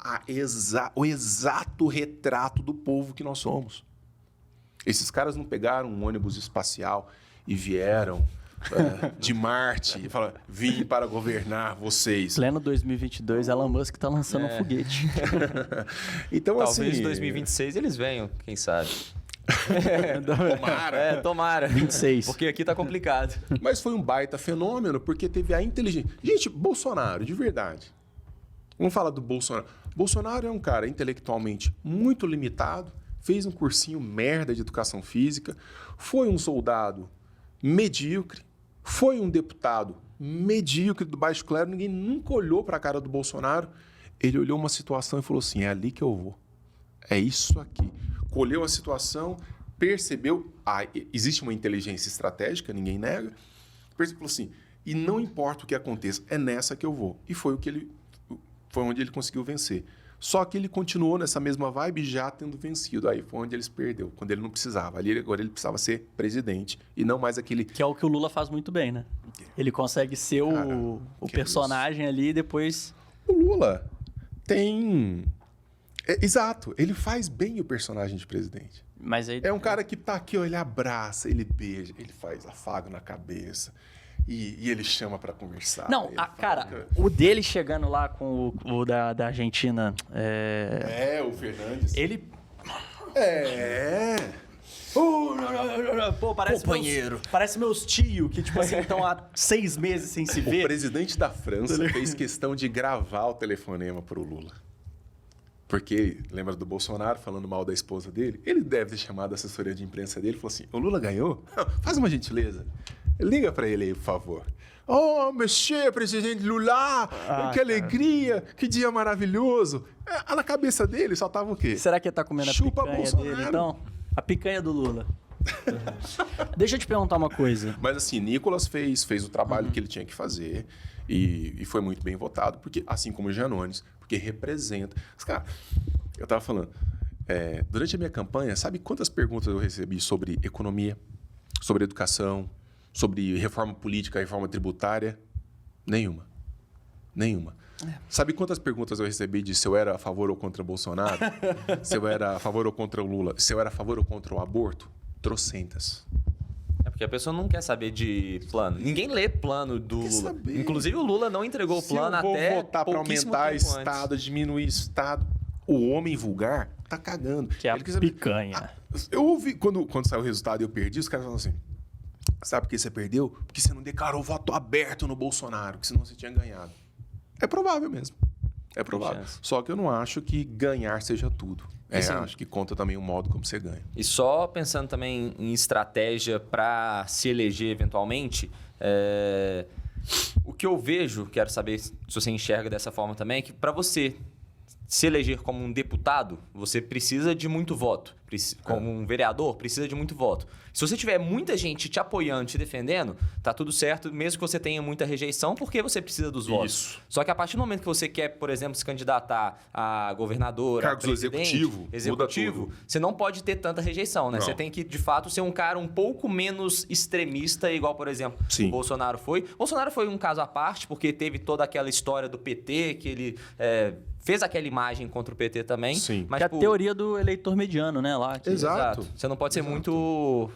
Speaker 3: o exato retrato do povo que nós somos. Esses caras não pegaram um ônibus espacial e vieram de Marte e falaram, vim para governar vocês.
Speaker 1: Pleno 2022, Elon Musk está lançando um foguete.
Speaker 3: Então,
Speaker 2: Talvez
Speaker 3: assim,
Speaker 2: em 2026 eles venham, quem sabe.
Speaker 3: Tomara.
Speaker 2: Tomara.
Speaker 1: 26.
Speaker 2: Porque aqui tá complicado.
Speaker 3: Mas foi um baita fenômeno, porque teve a inteligência. Gente, Bolsonaro, de verdade. Vamos falar do Bolsonaro. Bolsonaro é um cara intelectualmente muito limitado, fez um cursinho merda de educação física, foi um soldado medíocre, foi um deputado medíocre do baixo clero, ninguém nunca olhou para a cara do Bolsonaro. Ele olhou uma situação e falou assim, é ali que eu vou. É isso aqui. Colheu a situação, percebeu, existe uma inteligência estratégica, ninguém nega, falou assim, e não importa o que aconteça, é nessa que eu vou. E foi onde ele conseguiu vencer. Só que ele continuou nessa mesma vibe já tendo vencido. Aí foi onde ele se perdeu, quando ele não precisava. Agora ele precisava ser presidente e não mais aquele...
Speaker 1: Que é o que o Lula faz muito bem, né? Ele consegue ser o personagem ali e depois...
Speaker 3: O Lula tem... exato, ele faz bem o personagem de presidente.
Speaker 1: Mas aí...
Speaker 3: É um cara que tá aqui, ó, ele abraça, ele beija, ele faz afago na cabeça. E ele chama pra conversar.
Speaker 1: Não,
Speaker 3: Ele fala,
Speaker 1: cara, o dele chegando lá com o da Argentina.
Speaker 3: o Fernandes.
Speaker 1: Ele. Pô, parece
Speaker 3: Companheiro.
Speaker 1: Parece meus tios, que, tipo assim, estão há 6 meses sem se
Speaker 3: O
Speaker 1: ver.
Speaker 3: presidente da França fez questão de gravar o telefonema pro Lula. Porque, lembra do Bolsonaro falando mal da esposa dele? Ele deve ter chamado a assessoria de imprensa dele e falou assim, o Lula ganhou? Faz uma gentileza. Liga pra ele aí, por favor. Oh, monsieur, presidente Lula! Que alegria! Que dia maravilhoso! Na cabeça dele só tava o quê?
Speaker 1: Será que ele tá comendo
Speaker 3: Chupa
Speaker 1: a picanha
Speaker 3: Bolsonaro.
Speaker 1: dele, então? A picanha do Lula. Deixa eu te perguntar uma coisa.
Speaker 3: Mas assim, Nicolas fez o trabalho que ele tinha que fazer e foi muito bem votado, porque, assim como o Janones, porque representa. Mas, cara, eu tava falando, durante a minha campanha, sabe quantas perguntas eu recebi sobre economia, sobre educação, sobre reforma política, reforma tributária? Nenhuma. Sabe quantas perguntas eu recebi de se eu era a favor ou contra o Bolsonaro? Se eu era a favor ou contra o Lula? Se eu era a favor ou contra o aborto? Trocentas.
Speaker 2: É porque a pessoa não quer saber de plano. Ninguém lê plano do Lula.
Speaker 3: saber.
Speaker 2: Inclusive, o Lula não entregou o plano
Speaker 3: Se eu vou
Speaker 2: até
Speaker 3: votar para
Speaker 2: pouquíssimo
Speaker 3: aumentar
Speaker 2: tempo
Speaker 3: Estado,
Speaker 2: antes.
Speaker 3: diminuir Estado, o homem vulgar tá cagando.
Speaker 1: Que é a
Speaker 3: Ele quer saber-
Speaker 1: picanha.
Speaker 3: Eu ouvi, quando saiu o resultado e eu perdi, os caras falaram assim, sabe por que você perdeu? Porque você não declarou voto aberto no Bolsonaro, que senão você tinha ganhado. É provável mesmo. É provável.
Speaker 2: chance.
Speaker 3: Só que eu não acho que ganhar seja tudo.
Speaker 2: Assim,
Speaker 3: acho que conta também o modo como você ganha.
Speaker 2: E só pensando também em estratégia para se eleger eventualmente, o que eu vejo, quero saber se você enxerga dessa forma também, é que para você se eleger como um deputado, você precisa de muito voto. Como um vereador, precisa de muito voto. Se você tiver muita gente te apoiando, te defendendo, tá tudo certo, mesmo que você tenha muita rejeição, porque você precisa dos votos.
Speaker 3: Isso.
Speaker 2: Só que a partir do momento que você quer, por exemplo, se candidatar a governador,
Speaker 3: Cargos
Speaker 2: a presidente,
Speaker 3: executivo, muda tudo.
Speaker 2: você não pode ter tanta rejeição, né?
Speaker 3: Não.
Speaker 2: Você tem que, de fato, ser um cara um pouco menos extremista, igual, por exemplo,
Speaker 3: Sim.
Speaker 2: o Bolsonaro foi. O Bolsonaro foi um caso à parte, porque teve toda aquela história do PT, que ele fez aquela imagem contra o PT também.
Speaker 3: Sim.
Speaker 2: Mas,
Speaker 1: Que é a
Speaker 2: tipo,
Speaker 1: teoria do eleitor mediano, né? Lá, que-
Speaker 3: Exato.
Speaker 2: Você não pode ser muito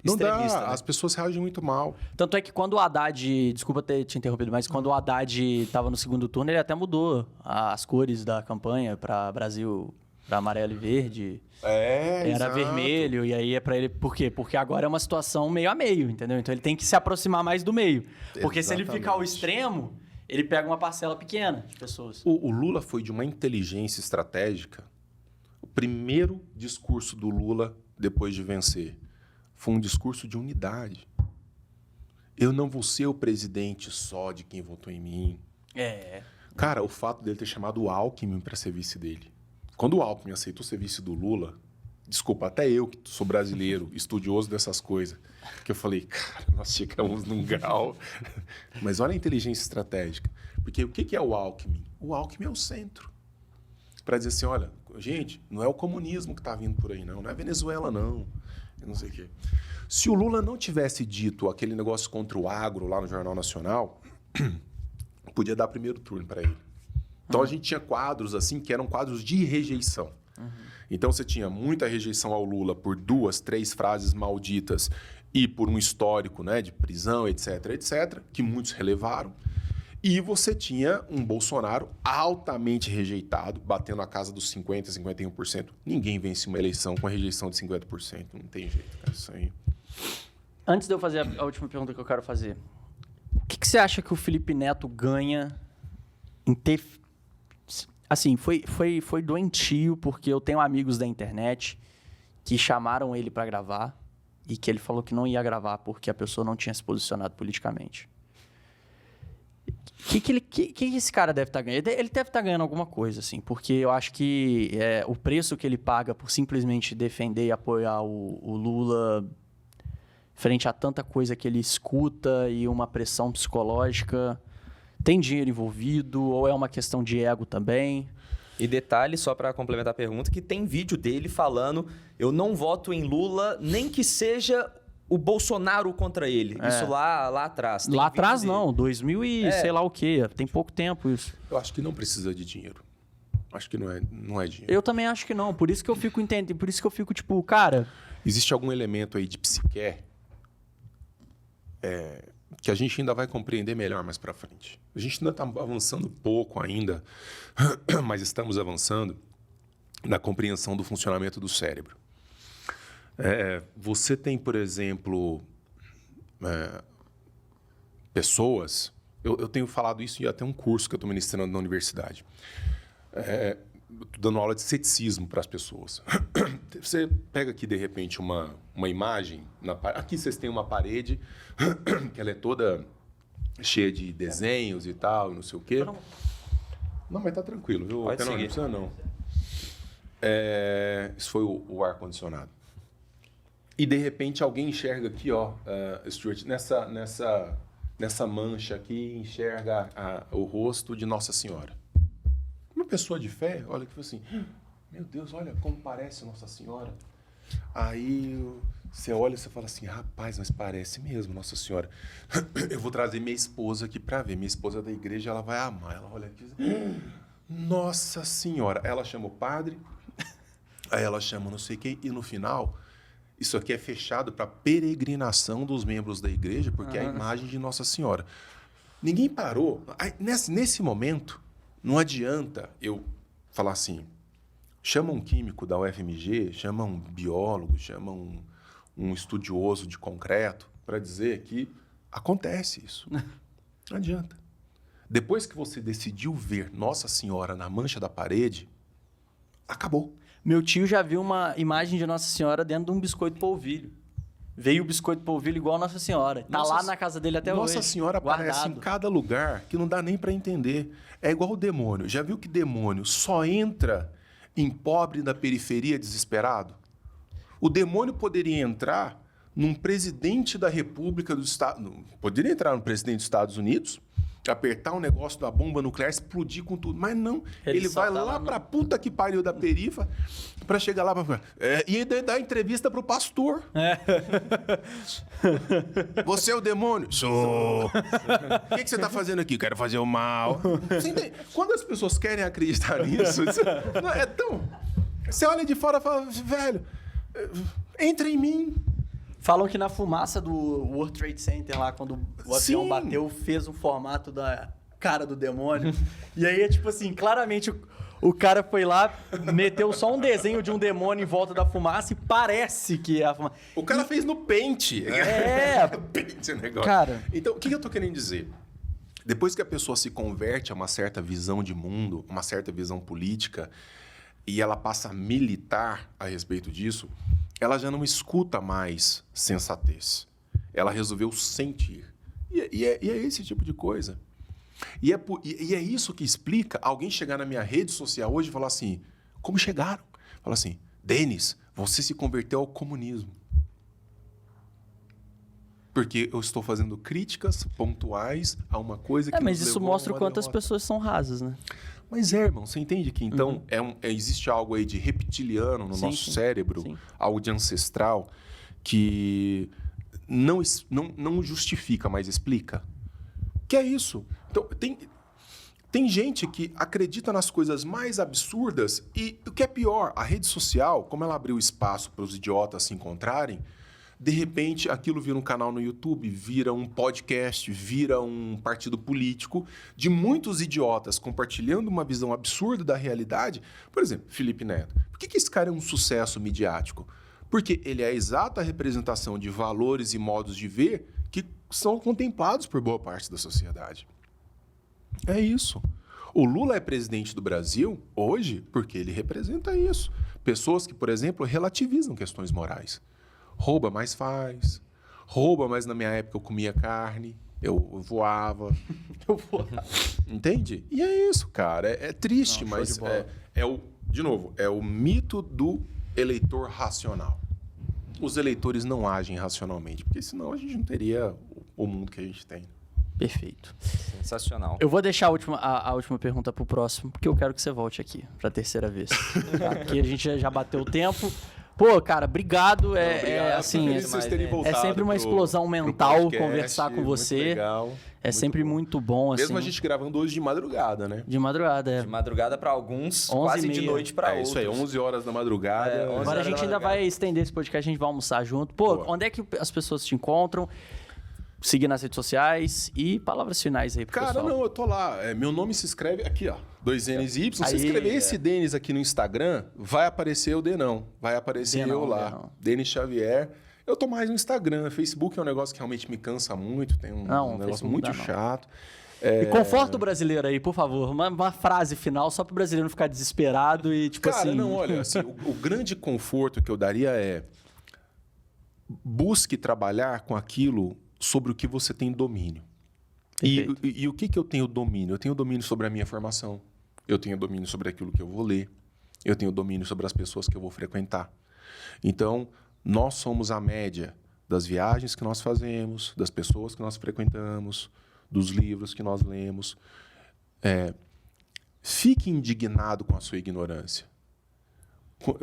Speaker 3: Não
Speaker 2: extremista,
Speaker 3: dá,
Speaker 2: né?
Speaker 3: as pessoas reagem muito mal.
Speaker 1: Tanto é que quando o Haddad... Desculpa ter te interrompido, mas quando o Haddad estava no segundo turno, ele até mudou as cores da campanha para Brasil, para amarelo e verde. Era
Speaker 3: exato.
Speaker 1: vermelho, e aí é pra ele... Por quê? Porque agora é uma situação meio a meio, entendeu? Então ele tem que se aproximar mais do meio. Porque se ele ficar ao
Speaker 3: Exatamente.
Speaker 1: extremo, ele pega uma parcela pequena de pessoas.
Speaker 3: O Lula foi de uma inteligência estratégica. O primeiro discurso do Lula, depois de vencer, foi um discurso de unidade. Eu não vou ser o presidente só de quem votou em mim. Cara, o fato dele ter chamado o Alckmin para ser vice dele. Quando o Alckmin aceitou ser vice do Lula, desculpa, até eu que sou brasileiro, estudioso dessas coisas, que eu falei, cara, nós chegamos num grau. Mas olha a inteligência estratégica. Porque o que é o Alckmin? O Alckmin é o centro. Para dizer assim, olha, gente, não é o comunismo que está vindo por aí, não é a Venezuela, não. Eu não sei o quê. Se o Lula não tivesse dito aquele negócio contra o agro lá no Jornal Nacional, podia dar primeiro turno para ele. Então a gente tinha quadros assim que eram quadros de rejeição. Então você tinha muita rejeição ao Lula por 2, 3 frases malditas e por um histórico, né, de prisão, etc, etc, que muitos relevaram. E você tinha um Bolsonaro altamente rejeitado, batendo a casa dos 50%, 51%. Ninguém vence uma eleição com a rejeição de 50%. Não tem jeito, cara. Isso aí.
Speaker 1: Antes de eu fazer a última pergunta que eu quero fazer, o que você acha que o Felipe Neto ganha em ter... Assim, foi doentio, porque eu tenho amigos da internet que chamaram ele para gravar e que ele falou que não ia gravar porque a pessoa não tinha se posicionado politicamente. O que esse cara deve estar ganhando? Ele deve estar ganhando alguma coisa, assim, porque eu acho que o preço que ele paga por simplesmente defender e apoiar o Lula frente a tanta coisa que ele escuta e uma pressão psicológica, tem dinheiro envolvido ou é uma questão de ego também?
Speaker 2: E detalhe, só para complementar a pergunta, que tem vídeo dele falando: eu não voto em Lula, nem que seja o Bolsonaro contra ele. Isso lá atrás. Tem
Speaker 1: Lá
Speaker 2: vídeo
Speaker 1: atrás
Speaker 2: dele.
Speaker 1: não, 2000 e sei lá o quê, tem pouco tempo isso.
Speaker 3: Eu acho que não precisa de dinheiro. Acho que não é dinheiro.
Speaker 1: Eu também acho que não, por isso que eu fico entendendo, por isso que eu fico tipo, cara...
Speaker 3: Existe algum elemento aí de psique que a gente ainda vai compreender melhor mais para frente. A gente ainda está avançando pouco ainda, mas estamos avançando na compreensão do funcionamento do cérebro. Você tem, por exemplo, pessoas... Eu tenho falado isso em até um curso que eu estou ministrando na universidade. Estou dando aula de ceticismo para as pessoas. Você pega aqui, de repente, uma imagem. Aqui vocês têm uma parede que ela é toda cheia de desenhos e tal, não sei o quê. Não, mas tá tranquilo, viu?
Speaker 2: Pode seguir.
Speaker 3: Não precisa, não. Isso foi o ar-condicionado. E, de repente, alguém enxerga aqui, ó, Stuart, nessa mancha aqui, enxerga o rosto de Nossa Senhora. Uma pessoa de fé, olha que assim, meu Deus, olha como parece Nossa Senhora. Aí você olha e você fala assim, rapaz, mas parece mesmo Nossa Senhora. Eu vou trazer minha esposa aqui para ver. Minha esposa é da igreja, ela vai amar. Ela olha aqui, Nossa Senhora. Ela chama o padre, aí ela chama não sei quem, e no final, isso aqui é fechado para peregrinação dos membros da igreja, porque é a imagem de Nossa Senhora. Ninguém parou. Aí, nesse momento, não adianta eu falar assim, chama um químico da UFMG, chama um biólogo, chama um estudioso de concreto para dizer que acontece isso. Não adianta. Depois que você decidiu ver Nossa Senhora na mancha da parede, acabou.
Speaker 1: Meu tio já viu uma imagem de Nossa Senhora dentro de um biscoito polvilho. Veio o biscoito polvilho igual a Nossa Senhora. Tá lá na casa dele até hoje.
Speaker 3: Nossa Senhora aparece em cada lugar que não dá nem para entender. É igual o demônio. Já viu que demônio só entra em pobre da periferia desesperado? O demônio poderia entrar num presidente da República dos Estados... Poderia entrar no presidente dos Estados Unidos, apertar um negócio da bomba nuclear, explodir com tudo. Mas não. Ele vai lá pra puta que pariu da perifa pra chegar lá pra... e dar entrevista pro pastor. Você é o demônio? Sou. O que você tá fazendo aqui? Quero fazer o mal. Você entende? Quando as pessoas querem acreditar nisso, é tão... Você olha de fora e fala, velho, entra em mim.
Speaker 1: Falam que na fumaça do World Trade Center lá, quando o avião bateu, fez um formato da cara do demônio. E aí é tipo assim, claramente o cara foi lá, meteu só um desenho de um demônio em volta da fumaça e parece que é a fumaça.
Speaker 3: O cara fez no pente. Pente o negócio.
Speaker 1: Cara.
Speaker 3: Então, o que eu tô querendo dizer? Depois que a pessoa se converte a uma certa visão de mundo, uma certa visão política, e ela passa a militar a respeito disso, ela já não escuta mais sensatez. Ela resolveu sentir. E é esse tipo de coisa. E é isso que explica alguém chegar na minha rede social hoje e falar assim, como chegaram? Fala assim, Denis, você se converteu ao comunismo. Porque eu estou fazendo críticas pontuais a uma coisa que
Speaker 1: mas isso mostra o quanto as pessoas são rasas, né?
Speaker 3: Mas irmão, você entende que então existe algo aí de reptiliano no nosso cérebro, algo de ancestral, que não justifica, mas explica? Que é isso. Então, tem gente que acredita nas coisas mais absurdas e o que é pior, a rede social, como ela abriu espaço para os idiotas se encontrarem, de repente, aquilo vira um canal no YouTube, vira um podcast, vira um partido político de muitos idiotas compartilhando uma visão absurda da realidade. Por exemplo, Felipe Neto. Por que esse cara é um sucesso midiático? Porque ele é a exata representação de valores e modos de ver que são contemplados por boa parte da sociedade. É isso. O Lula é presidente do Brasil hoje porque ele representa isso. Pessoas que, por exemplo, relativizam questões morais. Rouba, mas faz. Rouba, mas na minha época eu comia carne. Eu voava. Entende? E é isso, cara. É triste, mas é o mito do eleitor racional. Os eleitores não agem racionalmente, porque senão a gente não teria o mundo que a gente tem.
Speaker 1: Perfeito.
Speaker 2: Sensacional.
Speaker 1: Eu vou deixar a última pergunta pro próximo, porque eu quero que você volte aqui pra terceira vez. Aqui a gente já bateu o tempo. Pô, cara, obrigado. É sempre uma explosão mental conversar com você.
Speaker 3: Muito legal.
Speaker 1: Sempre muito bom, assim.
Speaker 3: Mesmo a gente gravando hoje de madrugada, né?
Speaker 1: De madrugada, é.
Speaker 2: De madrugada para alguns, quase de noite para outros.
Speaker 3: Isso aí, 11 horas da madrugada.
Speaker 1: Agora a gente ainda vai estender esse podcast, a gente vai almoçar junto. Pô, onde é que as pessoas te encontram? seguir nas redes sociais e palavras finais aí pro
Speaker 3: Cara,
Speaker 1: pessoal.
Speaker 3: não, eu tô lá. Meu nome se escreve aqui, ó. 2 N's e Y. Se você
Speaker 1: Aí,
Speaker 3: escrever esse Denis aqui no Instagram, vai aparecer o Denão. Vai aparecer
Speaker 1: Denão,
Speaker 3: eu lá.
Speaker 1: Denão.
Speaker 3: Denis Xavier. Eu tô mais no Instagram. Facebook é um negócio que realmente me cansa muito. Tem um
Speaker 1: Não,
Speaker 3: negócio
Speaker 1: Facebook
Speaker 3: muito
Speaker 1: não dá, não.
Speaker 3: chato.
Speaker 1: E conforta o brasileiro aí, por favor. Uma frase final só pro brasileiro não ficar desesperado e tipo
Speaker 3: Cara,
Speaker 1: assim...
Speaker 3: não, olha, assim, o grande conforto que eu daria é busque trabalhar com aquilo sobre o que você tem domínio.
Speaker 1: Perfeito.
Speaker 3: E o que eu tenho domínio? Eu tenho domínio sobre a minha formação. Eu tenho domínio sobre aquilo que eu vou ler. Eu tenho domínio sobre as pessoas que eu vou frequentar. Então, nós somos a média das viagens que nós fazemos, das pessoas que nós frequentamos, dos livros que nós lemos. Fique indignado com a sua ignorância.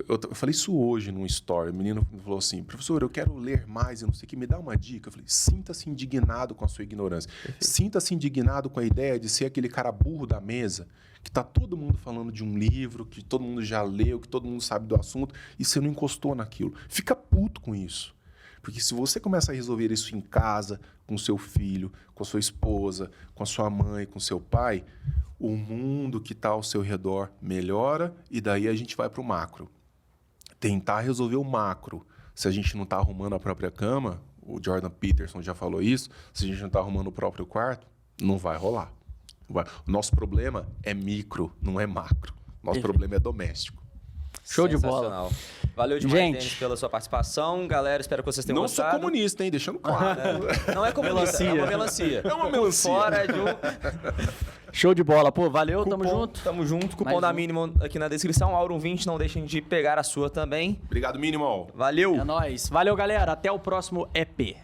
Speaker 3: Eu falei isso hoje num story. O menino falou assim, professor, eu quero ler mais, eu não sei o que, me dá uma dica. Eu falei, sinta-se indignado com a sua ignorância. Sinta-se indignado com a ideia de ser aquele cara burro da mesa, que está todo mundo falando de um livro, que todo mundo já leu, que todo mundo sabe do assunto, e você não encostou naquilo. Fica puto com isso. Porque se você começa a resolver isso em casa, com seu filho, com a sua esposa, com a sua mãe, com seu pai, o mundo que está ao seu redor melhora e daí a gente vai para o macro. Tentar resolver o macro. Se a gente não está arrumando a própria cama, o Jordan Peterson já falou isso, se a gente não está arrumando o próprio quarto, não vai rolar. O nosso problema é micro, não é macro. Nosso problema é doméstico.
Speaker 1: Show de bola.
Speaker 2: Sensacional. Valeu demais,
Speaker 1: Gente.
Speaker 2: Denis, pela sua participação. Galera, espero que vocês tenham
Speaker 3: Não sou
Speaker 2: gostado.
Speaker 3: comunista, hein? Deixando claro.
Speaker 2: Não é comunista, é uma melancia.
Speaker 3: É uma
Speaker 2: Por
Speaker 3: melancia.
Speaker 2: fora de um...
Speaker 1: Show de bola. Pô, valeu, tamo
Speaker 2: Cupom,
Speaker 1: junto.
Speaker 2: Tamo junto. Cupom
Speaker 1: Mais
Speaker 2: da
Speaker 1: um.
Speaker 2: Mínimo aqui na descrição. Aurum20, não deixem de pegar a sua também.
Speaker 3: Obrigado, Minimal.
Speaker 2: Valeu!
Speaker 1: É nóis. Valeu, galera. Até o próximo EP.